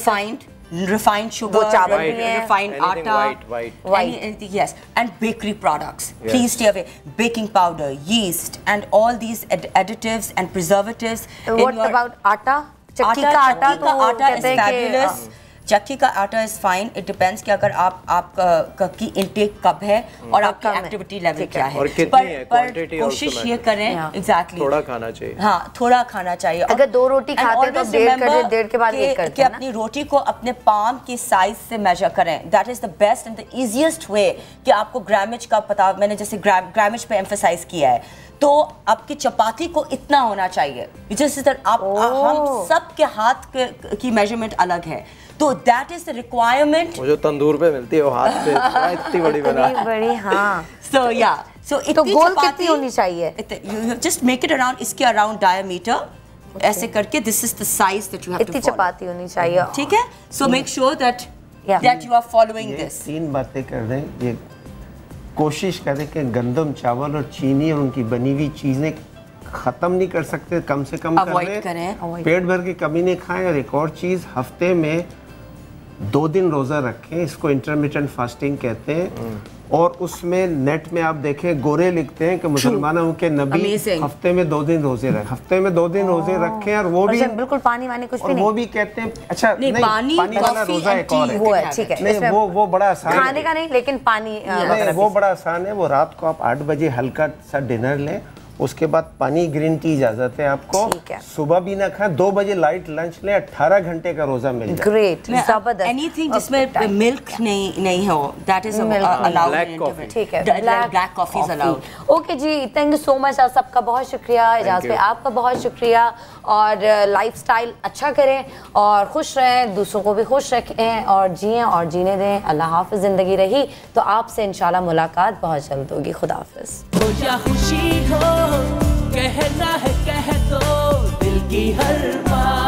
Refined sugar, refined atta, yes, and bakery products. Yes. Please stay away. Baking powder, yeast, and all these additives and preservatives. What about atta? चक्की का आटा तो आटा is fabulous. चक्की का आटा इज फाइन, इट डिपेंड्स कि अगर आपकी इंटेक कब है और आपकी एक्टिविटी लेवल क्या है, और कितनी है, क्वांटिटी कोशिश ये करें एग्जैक्टली थोड़ा खाना चाहिए। हाँ, थोड़ा खाना चाहिए। अगर 2 रोटी खाते हैं तो डेढ़ के बाद 1 करते हैं ना। अपनी रोटी को अपने पाम के साइज से मेजर करें, that is the best and the easiest way कि आपको ग्रामेज का पता, मैंने जैसे ग्रामेज पे एम्फसाइज किया है, तो आपकी चपाती को इतना होना चाहिए, जैसे हम सबके हाथ की मेजरमेंट अलग है, तो दैट इज द रिक्वायरमेंट। जो तंदूर पे मिलती है वो हाथ पे इतनी बड़ी बड़ी, हाँ। सो या सो तो गोल कितनी होनी चाहिए? जस्ट मेक इट अराउंड, इसके अराउंड डायमीटर ऐसे करके, this is the size that you have to इतनी चपाती होनी चाहिए, ठीक है। So make sure that you are following this. 3 बातें कर रहे हैं, ये कोशिश करें कि गंदम, चावल और चीनी और उनकी बनी हुई चीजें खत्म नहीं कर सकते, कम से कम करें, पेट भर के कभी नहीं खाएं। और एक और चीज, हफ्ते में 2 दिन रोजा रखें, इसको इंटरमिटेंट फास्टिंग कहते हैं। और उसमें नेट में आप देखें, गोरे लिखते हैं कि मुसलमानों के नबी हफ्ते में 2 दिन रोजे रखें, हफ्ते में 2 दिन रोजे रखें, और वो भी बिल्कुल पानी वानी कुछ भी नहीं, वो भी कहते हैं अच्छा नहीं, पानी वाला रोजा एक और है, वो है, ठीक है, नहीं वो बड़ा आसान है, खाने का नहीं, लेकिन पानी वो बड़ा आसान है। वो रात को आप 8 बजे हल्का सा डिनर लें, उसके बाद पानी, ग्रीन टी इजाजत है आपको, सुबह भी ना खाएं, 2 बजे लाइट लंच लें, 18 घंटे का रोजा मिल जाए। ग्रेट, जबरदस्त। एनीथिंग जिसमें मिल्क नहीं हो, दैट इज अलाउड। ठीक है, black coffee is allowed. Okay जी, थैंक यू सो मच, आप सबका बहुत शुक्रिया, एजाज पे आपका बहुत शुक्रिया। और लाइफस्टाइल अच्छा करें और खुश रहें, दूसरों को भी खुश रखें और जिएं और जीने दें। अल्लाह हाफ़िज़। ज़िंदगी रही तो आपसे इंशाल्लाह मुलाकात बहुत जल्द होगी। खुदा हाफ़िज़। खुशी हो कहना है कह दो दिल की हर बात।